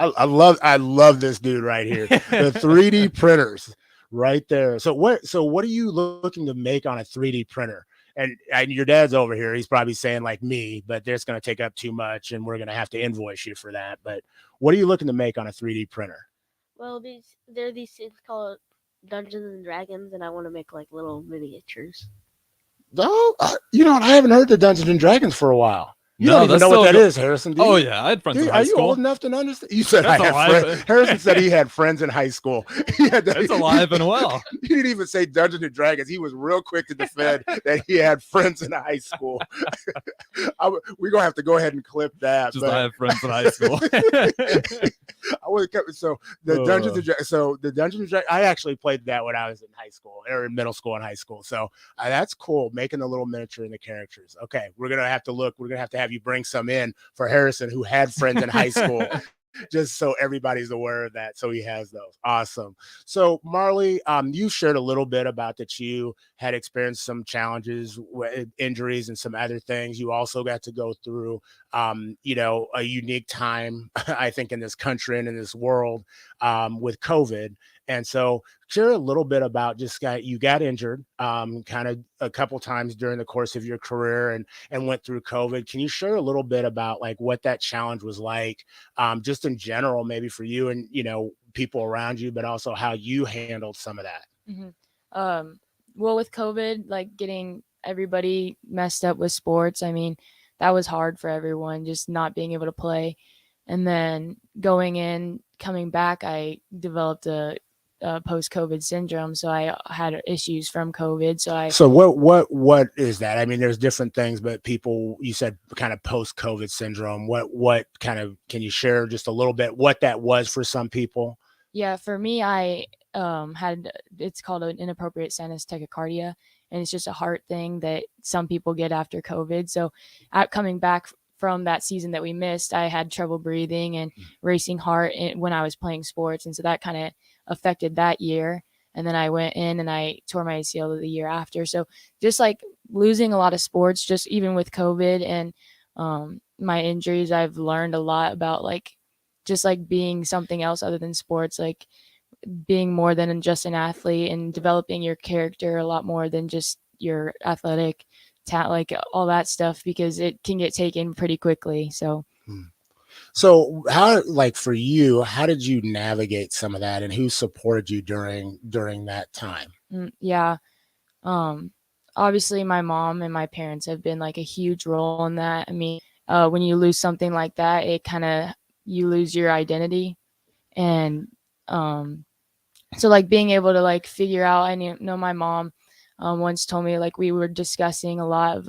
I love this dude right here. The 3D printers right there. So what are you looking to make on a 3D printer? And your dad's over here. He's probably saying like me, but that's going to take up too much and we're going to have to invoice you for that. But what are you looking to make on a 3D printer? Well, there are these things called Dungeons and Dragons, and I want to make like little miniatures. Oh, I haven't heard the Dungeons and Dragons for a while. You don't even know what that is, Harrison. Oh yeah, I had friends in high school. Are you old enough to understand? You said I had friends. Harrison said he had friends in high school. That's alive and well. He didn't even say Dungeons and Dragons. He was real quick to defend that he had friends in high school. We're gonna have to go ahead and clip that. I have friends in high school. The Dungeons and Dragons. I actually played that when I was in high school or in middle school and high school. So that's cool. Making the little miniature and the characters. Okay, we're gonna have to look. We're gonna have to have you bring some in for Harrison, who had friends in high school, just so everybody's aware of that. So he has those. Awesome. So Marley, you shared a little bit about that you had experienced some challenges with injuries and some other things. You also got to go through, a unique time, I think, in this country and in this world with COVID. And so share a little bit about you got injured kind of a couple times during the course of your career and went through COVID. Can you share a little bit about like what that challenge was like, just in general, maybe for you and, people around you, but also how you handled some of that? Mm-hmm. Well, with COVID, like getting everybody messed up with sports, I mean, that was hard for everyone, just not being able to play. And then coming back, I developed a post-COVID syndrome. So I had issues from COVID. So what is that? I mean, there's different things, but you said kind of post-COVID syndrome. What kind of, can you share just a little bit what that was for some people? Yeah, for me, I it's called an inappropriate sinus tachycardia, and it's just a heart thing that some people get after COVID. So coming back from that season that we missed, I had trouble breathing and racing heart when I was playing sports. And so that kind of affected that year. And then I went in and I tore my ACL the year after. So just like losing a lot of sports, just even with COVID and my injuries, I've learned a lot about just being something else other than sports, like being more than just an athlete and developing your character a lot more than just your athletic talent, like all that stuff, because it can get taken pretty quickly. So how, for you, how did you navigate some of that, and who supported you during that time? Yeah. Obviously my mom and my parents have been like a huge role in that. I mean, when you lose something like that, you lose your identity. And, so being able to figure out, I know my mom, once told me, we were discussing a lot of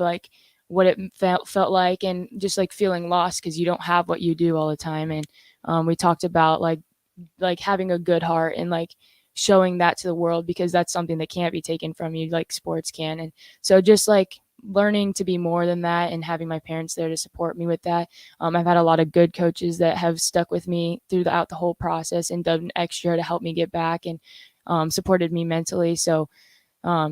what it felt like, and just feeling lost because you don't have what you do all the time. And we talked about having a good heart and showing that to the world, because that's something that can't be taken from you like sports can. And so just learning to be more than that and having my parents there to support me with that. I've had a lot of good coaches that have stuck with me throughout the whole process and done extra to help me get back and supported me mentally. So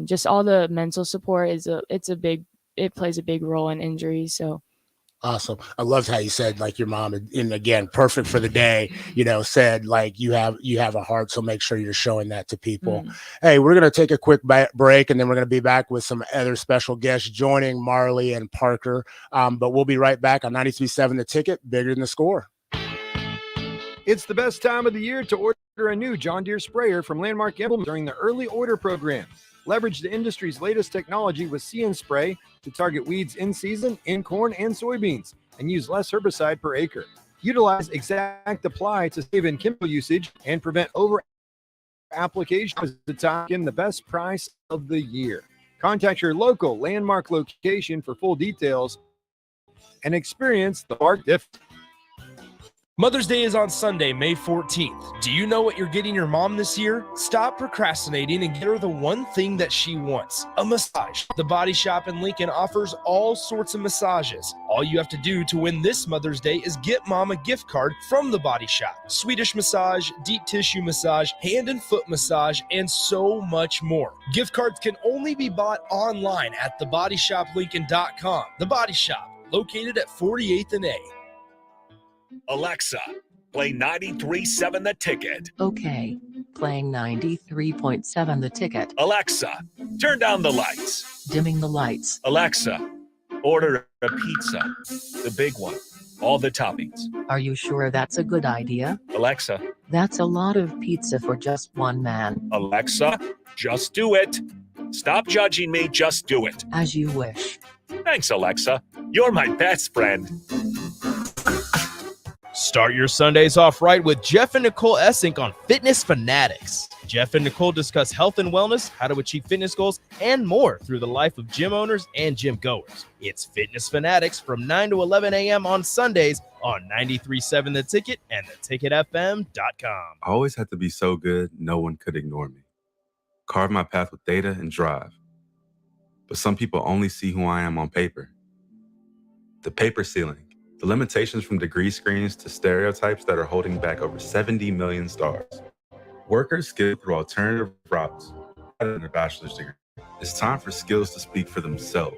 just all the mental support it plays a big role in injuries. So awesome. I loved how you said your mom, and again, perfect for the day, said you have a heart, so make sure you're showing that to people. Hey, we're going to take a quick break, and then we're going to be back with some other special guests joining Marley and Parker. But we'll be right back on 93.7 The Ticket, Bigger Than the Score. It's the best time of the year to order a new John Deere sprayer from Landmark Implement during the early order program. Leverage the industry's latest technology with See & Spray to target weeds in season, in corn and soybeans. and use less herbicide per acre. Utilize Exact Apply to save in chemical usage and prevent over application is the top in the best price of the year. Contact your local Landmark location for full details and experience the mark difference. Mother's Day is on Sunday, May 14th. Do you know what you're getting your mom this year? Stop procrastinating and get her the one thing that she wants, a massage. The Body Shop in Lincoln offers all sorts of massages. All you have to do to win this Mother's Day is get mom a gift card from the Body Shop. Swedish massage, deep tissue massage, hand and foot massage, and so much more. Gift cards can only be bought online at thebodyshoplincoln.com. The Body Shop, located at 48th and A. Alexa, play 93.7 The Ticket. Okay, playing 93.7 The Ticket. Alexa, turn down the lights. Dimming the lights. Alexa, order a pizza. The big one. All the toppings. Are you sure that's a good idea? Alexa. That's a lot of pizza for just one man. Alexa, just do it. Stop judging me, just do it. As you wish. Thanks, Alexa. You're my best friend. Start your Sundays off right with Jeff and Nicole Essink on Fitness Fanatics. Jeff and Nicole discuss health and wellness, how to achieve fitness goals, and more through the life of gym owners and gym goers. It's Fitness Fanatics from 9 to 11 a.m. on Sundays on 93.7 The Ticket and theticketfm.com. I always had to be so good, no one could ignore me. Carve my path with data and drive. But some people only see who I am on paper. The paper ceiling. The limitations from degree screens to stereotypes that are holding back over 70 million stars. Workers skip through alternative routes rather than a bachelor's degree. It's time for skills to speak for themselves.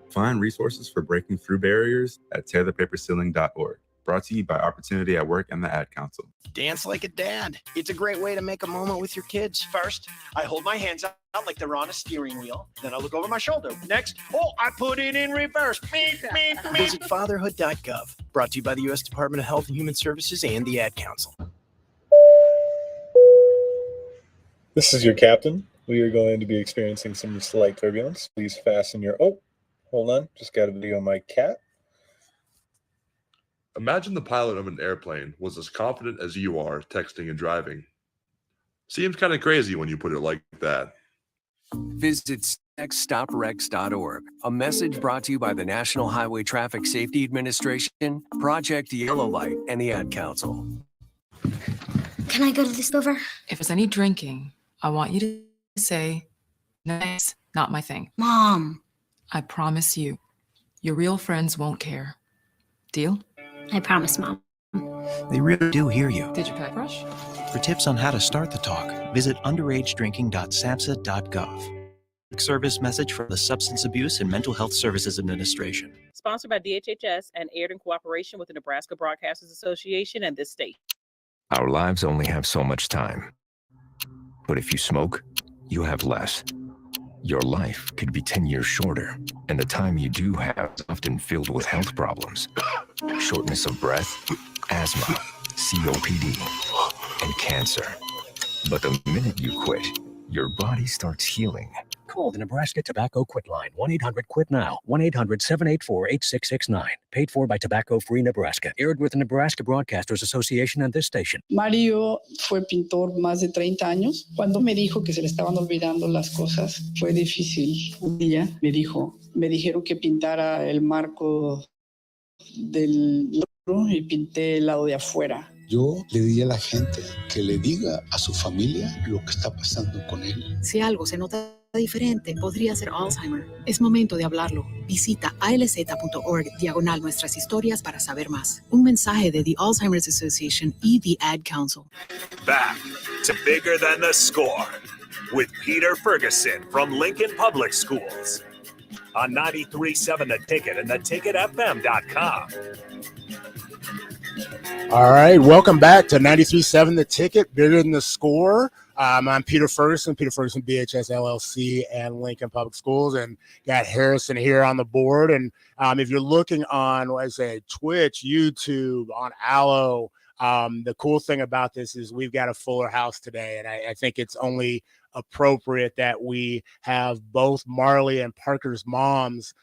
Find resources for breaking through barriers at tearthepaperceiling.org. Brought to you by Opportunity at Work and the Ad Council. Dance like a dad. It's a great way to make a moment with your kids. First, I hold my hands out like they're on a steering wheel. Then I look over my shoulder. Next, I put it in reverse. Visit fatherhood.gov. Brought to you by the U.S. Department of Health and Human Services and the Ad Council. This is your captain. We are going to be experiencing some slight turbulence. Please fasten your... Oh, hold on. Just got a video on my cat. Imagine the pilot of an airplane was as confident as you are texting and driving. Seems kind of crazy when you put it like that. Visit StopreX.org. A message brought to you by the National Highway Traffic Safety Administration, Project Yellow Light, and the Ad Council. Can I go to the store? If there's any drinking, I want you to say, nice, not my thing. Mom. I promise you, your real friends won't care. Deal? I promise, Mom. They really do hear you. Did you pet brush? For tips on how to start the talk, visit underagedrinking.samhsa.gov. Service message from the Substance Abuse and Mental Health Services Administration. Sponsored by DHHS and aired in cooperation with the Nebraska Broadcasters Association and this state. Our lives only have so much time. But if you smoke, you have less. Your life could be 10 years shorter, and the time you do have is often filled with health problems. Shortness of breath, asthma, COPD, and cancer. But the minute you quit, your body starts healing. Call the Nebraska Tobacco Quit Line, 1-800-QUIT-NOW, 1-800-784-8669. Paid for by Tobacco Free Nebraska. Aired with the Nebraska Broadcasters Association and this station. Mario fue pintor más de 30 años. Cuando me dijo que se le estaban olvidando las cosas, fue difícil. Un día me dijeron que pintara el marco del libro y pinté el lado de afuera. Yo le diría a la gente que le diga a su familia lo que está pasando con él. Si algo se nota diferente, podría ser Alzheimer. Es momento de hablarlo. Visita alz.org/nuestras historias para saber más. Un mensaje de the Alzheimer's Association y the Ad Council. Back to Bigger Than the Score with Peter Ferguson from Lincoln Public Schools on 93.7 The Ticket and theticketfm.com. All right, welcome back to 93.7 The Ticket, Bigger Than the Score. I'm Peter Ferguson BHS LLC and Lincoln Public Schools, and got Harrison here on the board. And if you're looking on, Twitch, YouTube, on Allo, the cool thing about this is we've got a fuller house today, and I think it's only appropriate that we have both Marley and Parker's moms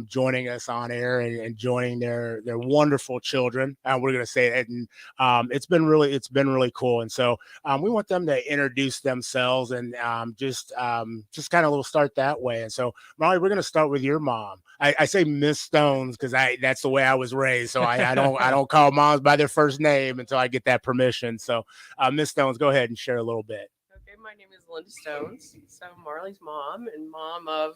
joining us on air and joining their wonderful children. We're going to say it, and it's been really cool. And so we want them to introduce themselves and just kind of a little start that way. And so Marley, we're going to start with your mom. I say Miss Stones because that's the way I was raised. So I don't call moms by their first name until I get that permission. So Miss Stones, go ahead and share a little bit. Okay, my name is Linda Stones. So Marley's mom and mom of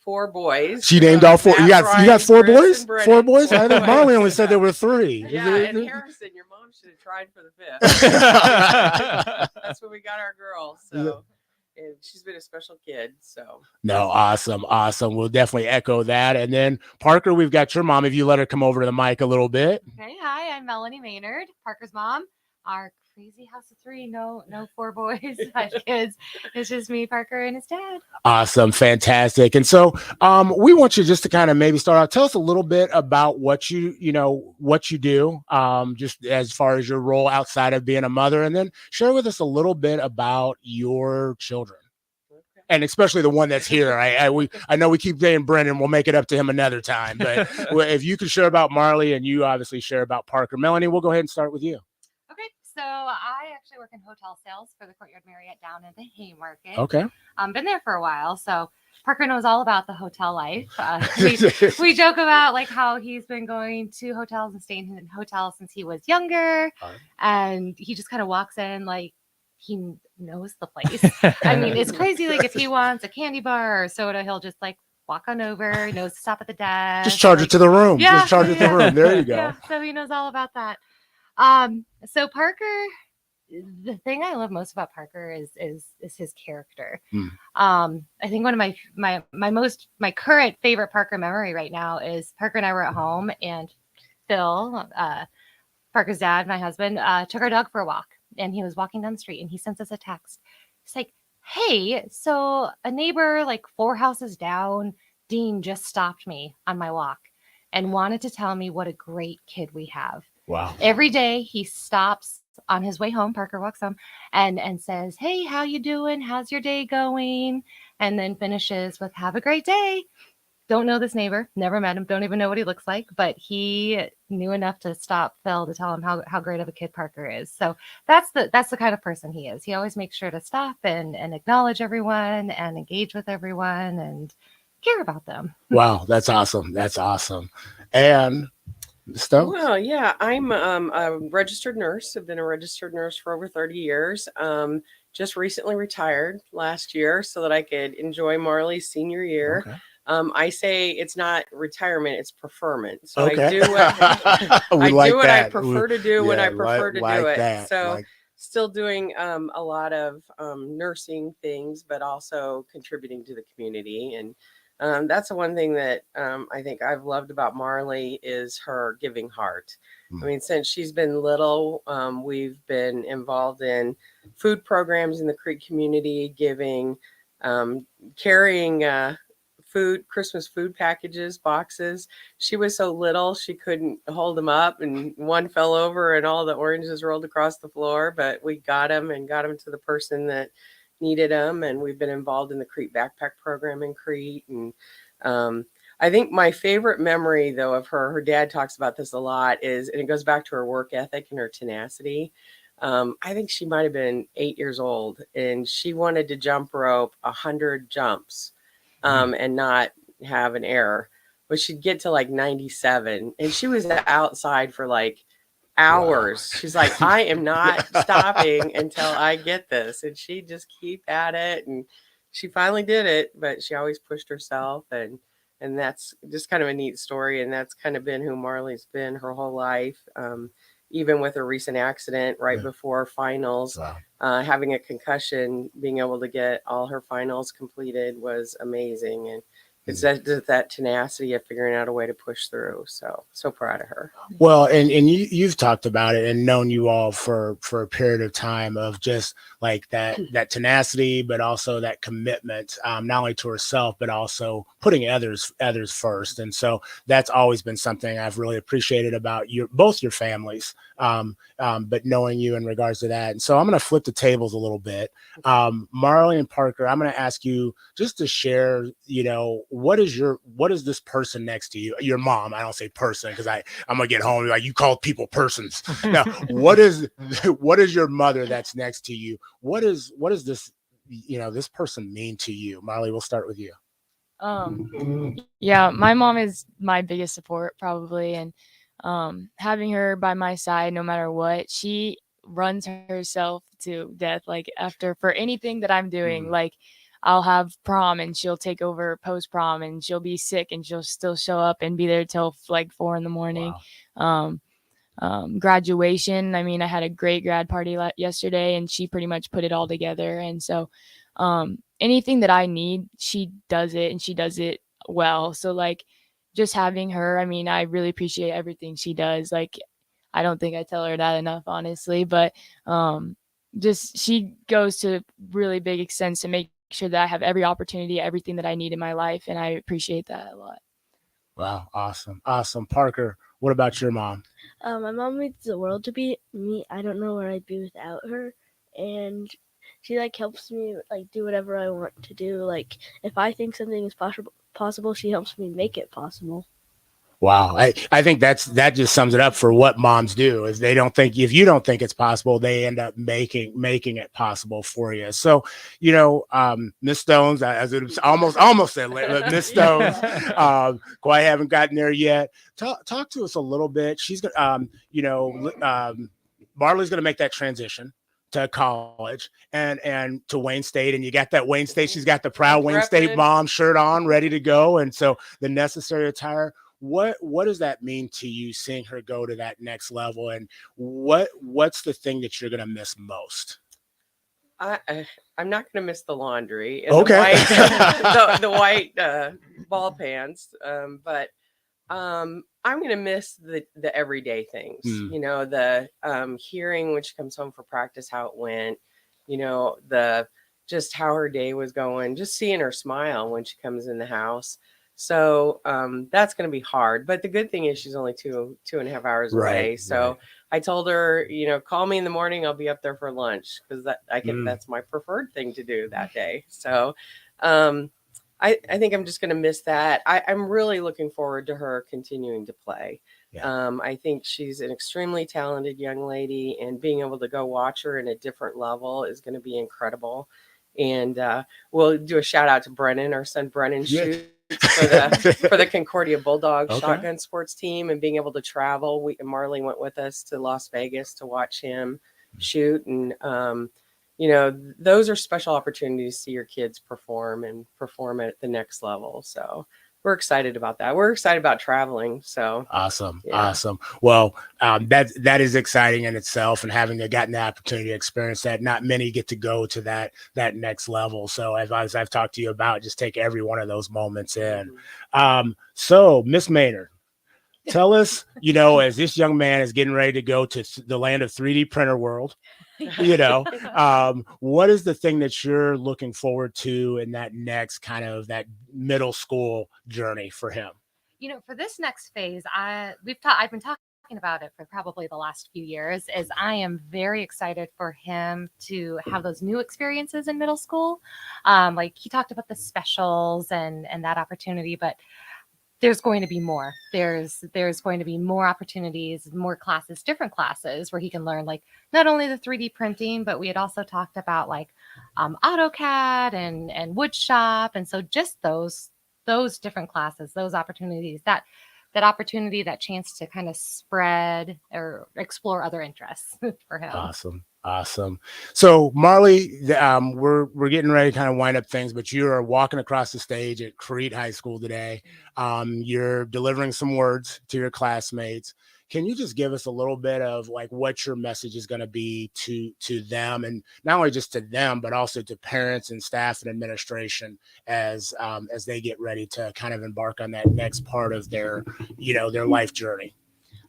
4 boys. She named all 4. You got 4 boys? 4 boys? I think Marley only said there were 3. Yeah, and Harrison, your mom should have tried for the 5th. That's when we got our girl. So, and she's been a special kid. So no, awesome. We'll definitely echo that. And then Parker, we've got your mom. If you let her come over to the mic a little bit. Okay, hi, I'm Melanie Maynard, Parker's mom. Our crazy house of 3, no 4 boys, 5 kids. It's just me, Parker, and his dad. Awesome, fantastic. And so we want you just to kind of maybe start out. Tell us a little bit about what you do, just as far as your role outside of being a mother, and then share with us a little bit about your children. And especially the one that's here. I know we keep saying Brendan. We'll make it up to him another time. But if you can share about Marley and you obviously share about Parker. Melanie, we'll go ahead and start with you. Okay, so I actually work in hotel sales for the Courtyard Marriott down in the Haymarket. Okay. Been there for a while, so Parker knows all about the hotel life. We joke about like how he's been going to hotels and staying in hotels since he was younger, and he just kind of walks in like he knows the place. I mean, it's crazy. Like if he wants a candy bar or soda, he'll just like walk on over. He knows to stop at the desk. Just charge it to the room. Yeah, just charge it to the room. There you go. Yeah, so he knows all about that. So Parker, the thing I love most about Parker is his character. I think one of my current favorite Parker memory right now is Parker and I were at home and Phil, Parker's dad, my husband, took our dog for a walk, and he was walking down the street and he sends us a text. He's like, "Hey, so a neighbor like 4 houses down, Dean, just stopped me on my walk and wanted to tell me what a great kid we have." Wow. Every day he stops on his way home, Parker walks home and says, "Hey, how you doing? How's your day going?" And then finishes with, "Have a great day." Don't know this neighbor, never met him, don't even know what he looks like, but he knew enough to stop Phil to tell him how great of a kid Parker is. So that's the kind of person he is. He always makes sure to stop and acknowledge everyone and engage with everyone and care about them. Wow, that's awesome. That's awesome. And Stokes? Well, yeah, I'm a registered nurse. I've been a registered nurse for over 30 years. Just recently retired last year so that I could enjoy Marley's senior year. Okay. I say it's not retirement, it's preferment. So Okay. I do what We like do what I that. prefer to do when Yeah, I prefer to like do it. that. So Like- still doing a lot of nursing things, but also contributing to the community. And that's the one thing that I think I've loved about Marley is her giving heart. I mean, since she's been little, we've been involved in food programs in the Creek community, giving, carrying Christmas food packages, boxes. She was so little, she couldn't hold them up, and one fell over and all the oranges rolled across the floor, but we got them to the person that needed them. And we've been involved in the Crete backpack program in Crete. And I think my favorite memory though of her dad talks about this a lot is, and it goes back to her work ethic and her tenacity. I think she might've been 8 years old and she wanted to jump rope 100 jumps and not have an error, but she'd get to like 97 and she was outside for like hours. Wow. She's like, "I am not stopping until I get this." And she just keep at it. And she finally did it, but she always pushed herself. And that's just kind of a neat story. And that's kind of been who Marley's been her whole life. Even with a recent accident right before finals, having a concussion, being able to get all her finals completed was amazing. And it's that tenacity of figuring out a way to push through. So proud of her. Well, and you've talked about it and known you all for a period of time of just like that tenacity, but also that commitment, not only to herself, but also putting others first. And so that's always been something I've really appreciated about both your families. but knowing you in regards to that. And so I'm going to flip the tables a little bit. Marley and Parker, I'm going to ask you just to share, what is this person next to you? Your mom. I don't say person because I'm going to get home like you call people persons. Now, what is your mother that's next to you? What is this, this person mean to you? Marley, we'll start with you. Yeah, my mom is my biggest support probably, and having her by my side no matter what, she runs herself to death. Like for anything that I'm doing, like I'll have prom and she'll take over post prom, and she'll be sick and she'll still show up and be there till like 4 a.m. Graduation, I mean, I had a great grad party yesterday, and she pretty much put it all together. And so anything that I need, she does it, and she does it well. So like just having her, I mean, I really appreciate everything she does. Like I don't think I tell her that enough, honestly, but just she goes to really big extents to make sure that I have every opportunity, everything that I need in my life, and I appreciate that a lot. Wow, awesome. Parker, what about your mom? My mom means the world to me. I don't know where I'd be without her, and she like helps me like do whatever I want to do. Like if I think something is possible, she helps me make it possible. Wow, I think that just sums it up for what moms do. Is they don't think, if you don't think it's possible, they end up making it possible for you. So, Miss Stones, as it almost said, Miss Stones, quite haven't gotten there yet. Talk to us a little bit. She's gonna, Marley's gonna make that transition to college and to Wayne State, and you got that Wayne State. She's got the proud Wayne State mom shirt on, ready to go, and so the necessary attire. What does that mean to you, seeing her go to that next level, and what's the thing that you're gonna miss most? I'm not going to miss the laundry and okay. the white ball pants, but I'm going to miss the everyday things. The hearing when she comes home for practice how it went, the just how her day was going, just seeing her smile when she comes in the house. So that's going to be hard. But the good thing is she's only 2.5 hours away. So I told her, call me in the morning. I'll be up there for lunch, because that's my preferred thing to do that day. So I think I'm just going to miss that. I'm really looking forward to her continuing to play. Yeah. I think she's an extremely talented young lady, and being able to go watch her in a different level is going to be incredible. And we'll do a shout out to Brennan, our son Brennan shoots for the Concordia Bulldogs shotgun sports team, and being able to travel. Marley went with us to Las Vegas to watch him shoot. And, those are special opportunities to see your kids perform at the next level. So we're excited about that. We're excited about traveling. So awesome. Well, that is exciting in itself, and having gotten the opportunity to experience that. Not many get to go to that next level. So as I've talked to you about, just take every one of those moments in. So Miss Maynard, tell us, as this young man is getting ready to go to the land of 3D printer world, what is the thing that you're looking forward to in that next kind of that middle school journey for him? For this next phase, I've been talking about it for probably the last few years, is I am very excited for him to have those new experiences in middle school. Like he talked about the specials and that opportunity, but there's going to be more. There's going to be more opportunities, more classes, different classes where he can learn like not only the 3D printing, but we had also talked about like AutoCAD and wood shop. And so just those different classes, those opportunities, that opportunity, that chance to kind of spread or explore other interests for him. Awesome. So Marley, we're getting ready to kind of wind up things, but you are walking across the stage at Crete High School today. You're delivering some words to your classmates. Can you just give us a little bit of like what your message is going to be to them, and not only just to them, but also to parents and staff and administration as they get ready to kind of embark on that next part of their life journey?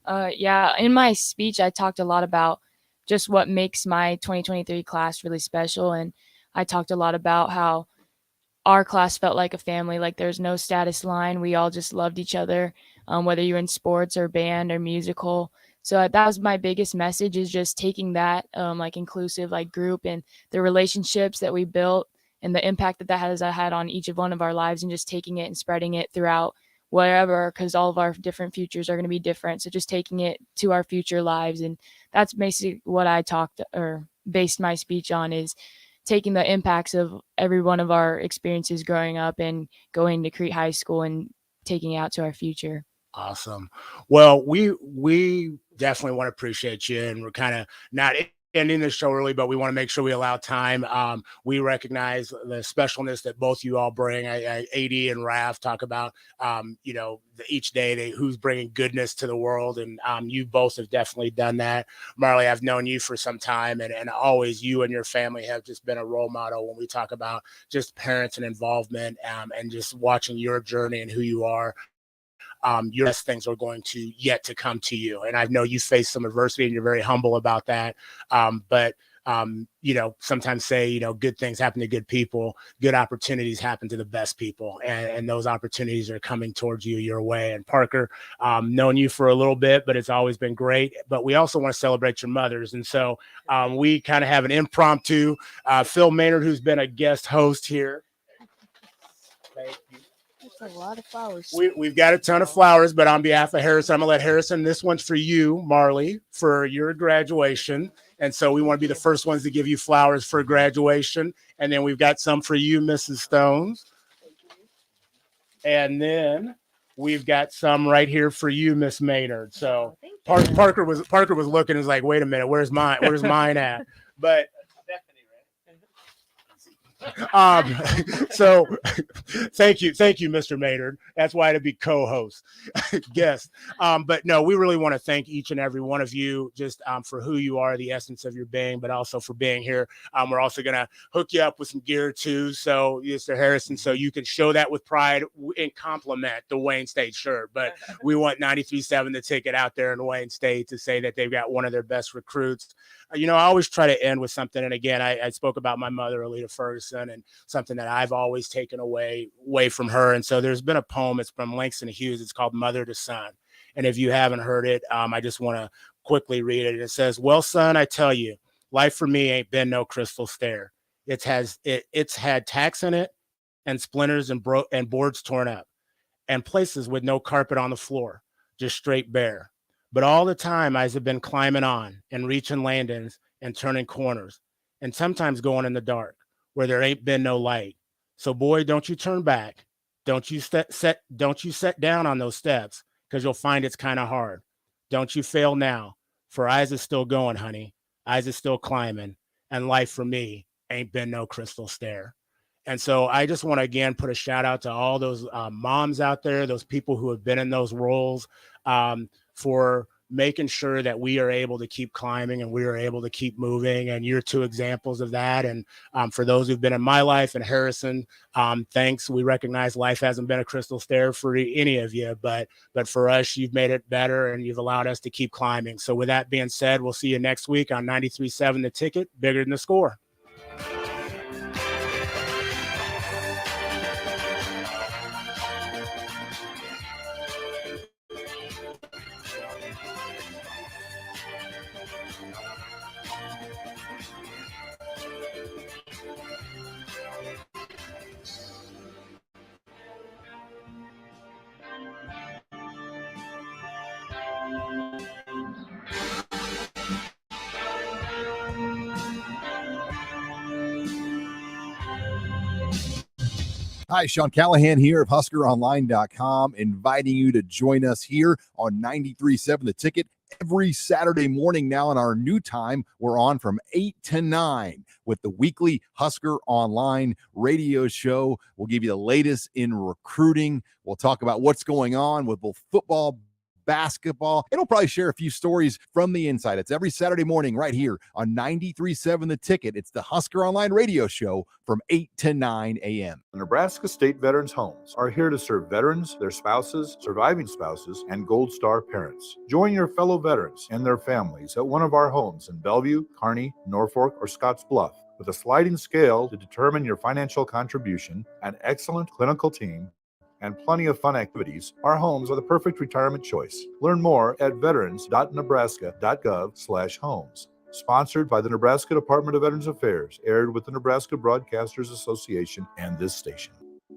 In my speech, I talked a lot about just what makes my 2023 class really special. And I talked a lot about how our class felt like a family, like there's no status line. We all just loved each other, whether you're in sports or band or musical. So that was my biggest message, is just taking that like inclusive like group and the relationships that we built and the impact that has had on each of one of our lives, and just taking it and spreading it throughout wherever, because all of our different futures are going to be different. So just taking it to our future lives. And that's basically what I talked or based my speech on, is taking the impacts of every one of our experiences growing up and going to Crete High School and taking it out to our future. Awesome. Well, we definitely want to appreciate you, and we're kind of not ending the show early, but we want to make sure we allow time. We recognize the specialness that both you all bring. AD and Raph talk about, each day who's bringing goodness to the world, and you both have definitely done that. Marley, I've known you for some time, and always you and your family have just been a role model when we talk about just parents and involvement, and just watching your journey and who you are. Your best things are going to yet to come to you. And I know you faced some adversity and you're very humble about that. But sometimes say, good things happen to good people, good opportunities happen to the best people. And those opportunities are coming towards you your way. And Parker, known you for a little bit, but it's always been great. But we also want to celebrate your mothers. And so we kind of have an impromptu, Phil Maynard, who's been a guest host here. Thank you. That's a lot of flowers. We've got a ton of flowers, but on behalf of Harrison, I'm going to let Harrison, this one's for you, Marley, for your graduation. And so we want to be the first ones to give you flowers for graduation. And then we've got some for you, Mrs. Stones. And then we've got some right here for you, Miss Maynard. So Parker was looking, is like, wait a minute, where's mine at? But so thank you, Mr. Maynard. That's why to be co-host guest. But no, we really want to thank each and every one of you just for who you are, the essence of your being, but also for being here. We're also going to hook you up with some gear too, so Mr. Harrison, so you can show that with pride and compliment the Wayne State shirt. But we want 93.7 The Ticket out there in Wayne State to say that they've got one of their best recruits. I always try to end with something. And again, I spoke about my mother, Alita Ferguson, and something that I've always taken away from her. And so there's been a poem. It's from Langston Hughes. It's called Mother to Son. And if you haven't heard it, I just want to quickly read it. It says, well, son, I tell you, life for me ain't been no crystal stair. It's had tacks in it and splinters and boards torn up and places with no carpet on the floor, just straight bare. But all the time I've been climbing on and reaching landings and turning corners and sometimes going in the dark where there ain't been no light. So boy, don't you turn back. Don't you set down on those steps, because you'll find it's kind of hard. Don't you fail now, for eyes is still going, honey. Eyes is still climbing, and life for me ain't been no crystal stair. And so I just want to again put a shout out to all those moms out there, those people who have been in those roles, for making sure that we are able to keep climbing and we are able to keep moving. And you're two examples of that. And for those who've been in my life, and Harrison, thanks. We recognize life hasn't been a crystal stair for any of you, but for us, you've made it better and you've allowed us to keep climbing. So with that being said, we'll see you next week on 93.7 The Ticket, bigger than the score. Hi, Sean Callahan here of HuskerOnline.com, inviting you to join us here on 93.7 The Ticket every Saturday morning now. In our new time, we're on from 8 to 9 with the weekly Husker Online radio show. We'll give you the latest in recruiting. We'll talk about what's going on with both football, basketball, and we'll probably share a few stories from the inside. It's every Saturday morning right here on 93.7 The Ticket. It's the Husker Online radio show from 8 to 9 a.m. Nebraska State Veterans Homes are here to serve veterans, their spouses, surviving spouses, and Gold Star parents. Join your fellow veterans and their families at one of our homes in Bellevue, Kearney, Norfolk, or Scottsbluff. With a sliding scale to determine your financial contribution, an excellent clinical team, and plenty of fun activities, our homes are the perfect retirement choice. Learn more at veterans.nebraska.gov/homes. Sponsored by the Nebraska Department of Veterans Affairs, aired with the Nebraska Broadcasters Association and this station.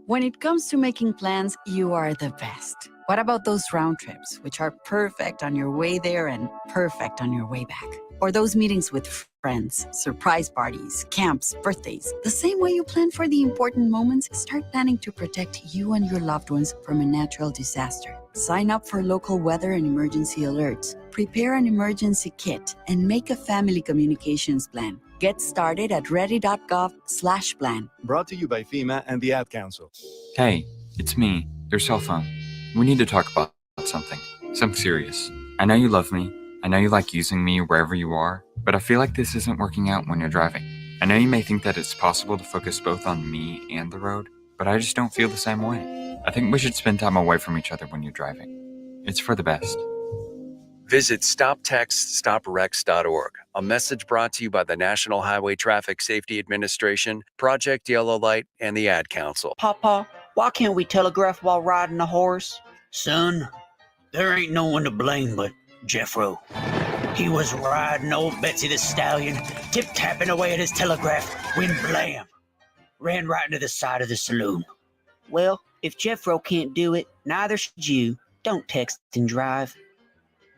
When it comes to making plans, you are the best. What about those round trips, which are perfect on your way there and perfect on your way back? Or those meetings with friends, surprise parties, camps, birthdays. The same way you plan for the important moments, start planning to protect you and your loved ones from a natural disaster. Sign up for local weather and emergency alerts. Prepare an emergency kit and make a family communications plan. Get started at ready.gov/plan. Brought to you by FEMA and the Ad Council. Hey, it's me, your cell phone. We need to talk about something serious. I know you love me. I know you like using me wherever you are, but I feel like this isn't working out when you're driving. I know you may think that it's possible to focus both on me and the road, but I just don't feel the same way. I think we should spend time away from each other when you're driving. It's for the best. Visit StopTextStopWrecks.org. A message brought to you by the National Highway Traffic Safety Administration, Project Yellow Light, and the Ad Council. Papa, why can't we telegraph while riding a horse? Son, there ain't no one to blame but Jeffro. He was riding old Betsy the Stallion, tip-tapping away at his telegraph when blam! Ran right into the side of the saloon. Well, if Jeffro can't do it, neither should you. Don't text and drive.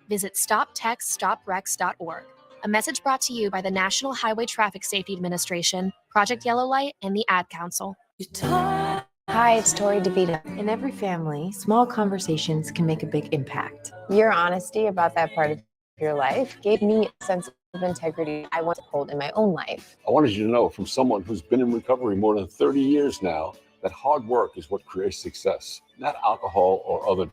Visit StopTextStopWrecks.org. A message brought to you by the National Highway Traffic Safety Administration, Project Yellow Light, and the Ad Council. Hi, it's Tori DeVito. In every family, small conversations can make a big impact. Your honesty about that part of your life gave me a sense of integrity I want to hold in my own life. I wanted you to know from someone who's been in recovery more than 30 years now that hard work is what creates success, not alcohol or other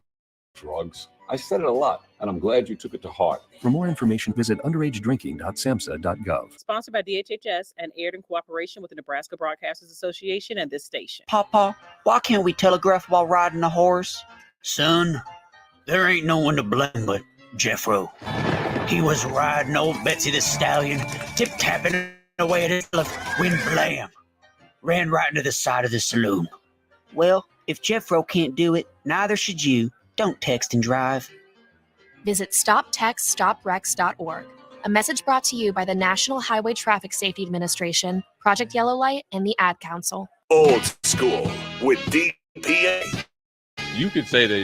drugs. I said it a lot, and I'm glad you took it to heart. For more information, visit underagedrinking.samhsa.gov. Sponsored by DHHS and aired in cooperation with the Nebraska Broadcasters Association and this station. Papa, why can't we telegraph while riding a horse? Son, there ain't no one to blame but Jeffro. He was riding old Betsy the Stallion, tip-tapping away at his telegraph when blam! Ran right into the side of the saloon. Well, if Jeffro can't do it, neither should you. Don't text and drive. Visit StopTextStopWrecks.org. A message brought to you by the National Highway Traffic Safety Administration, Project Yellow Light, and the Ad Council. Old School with DPA. You could say that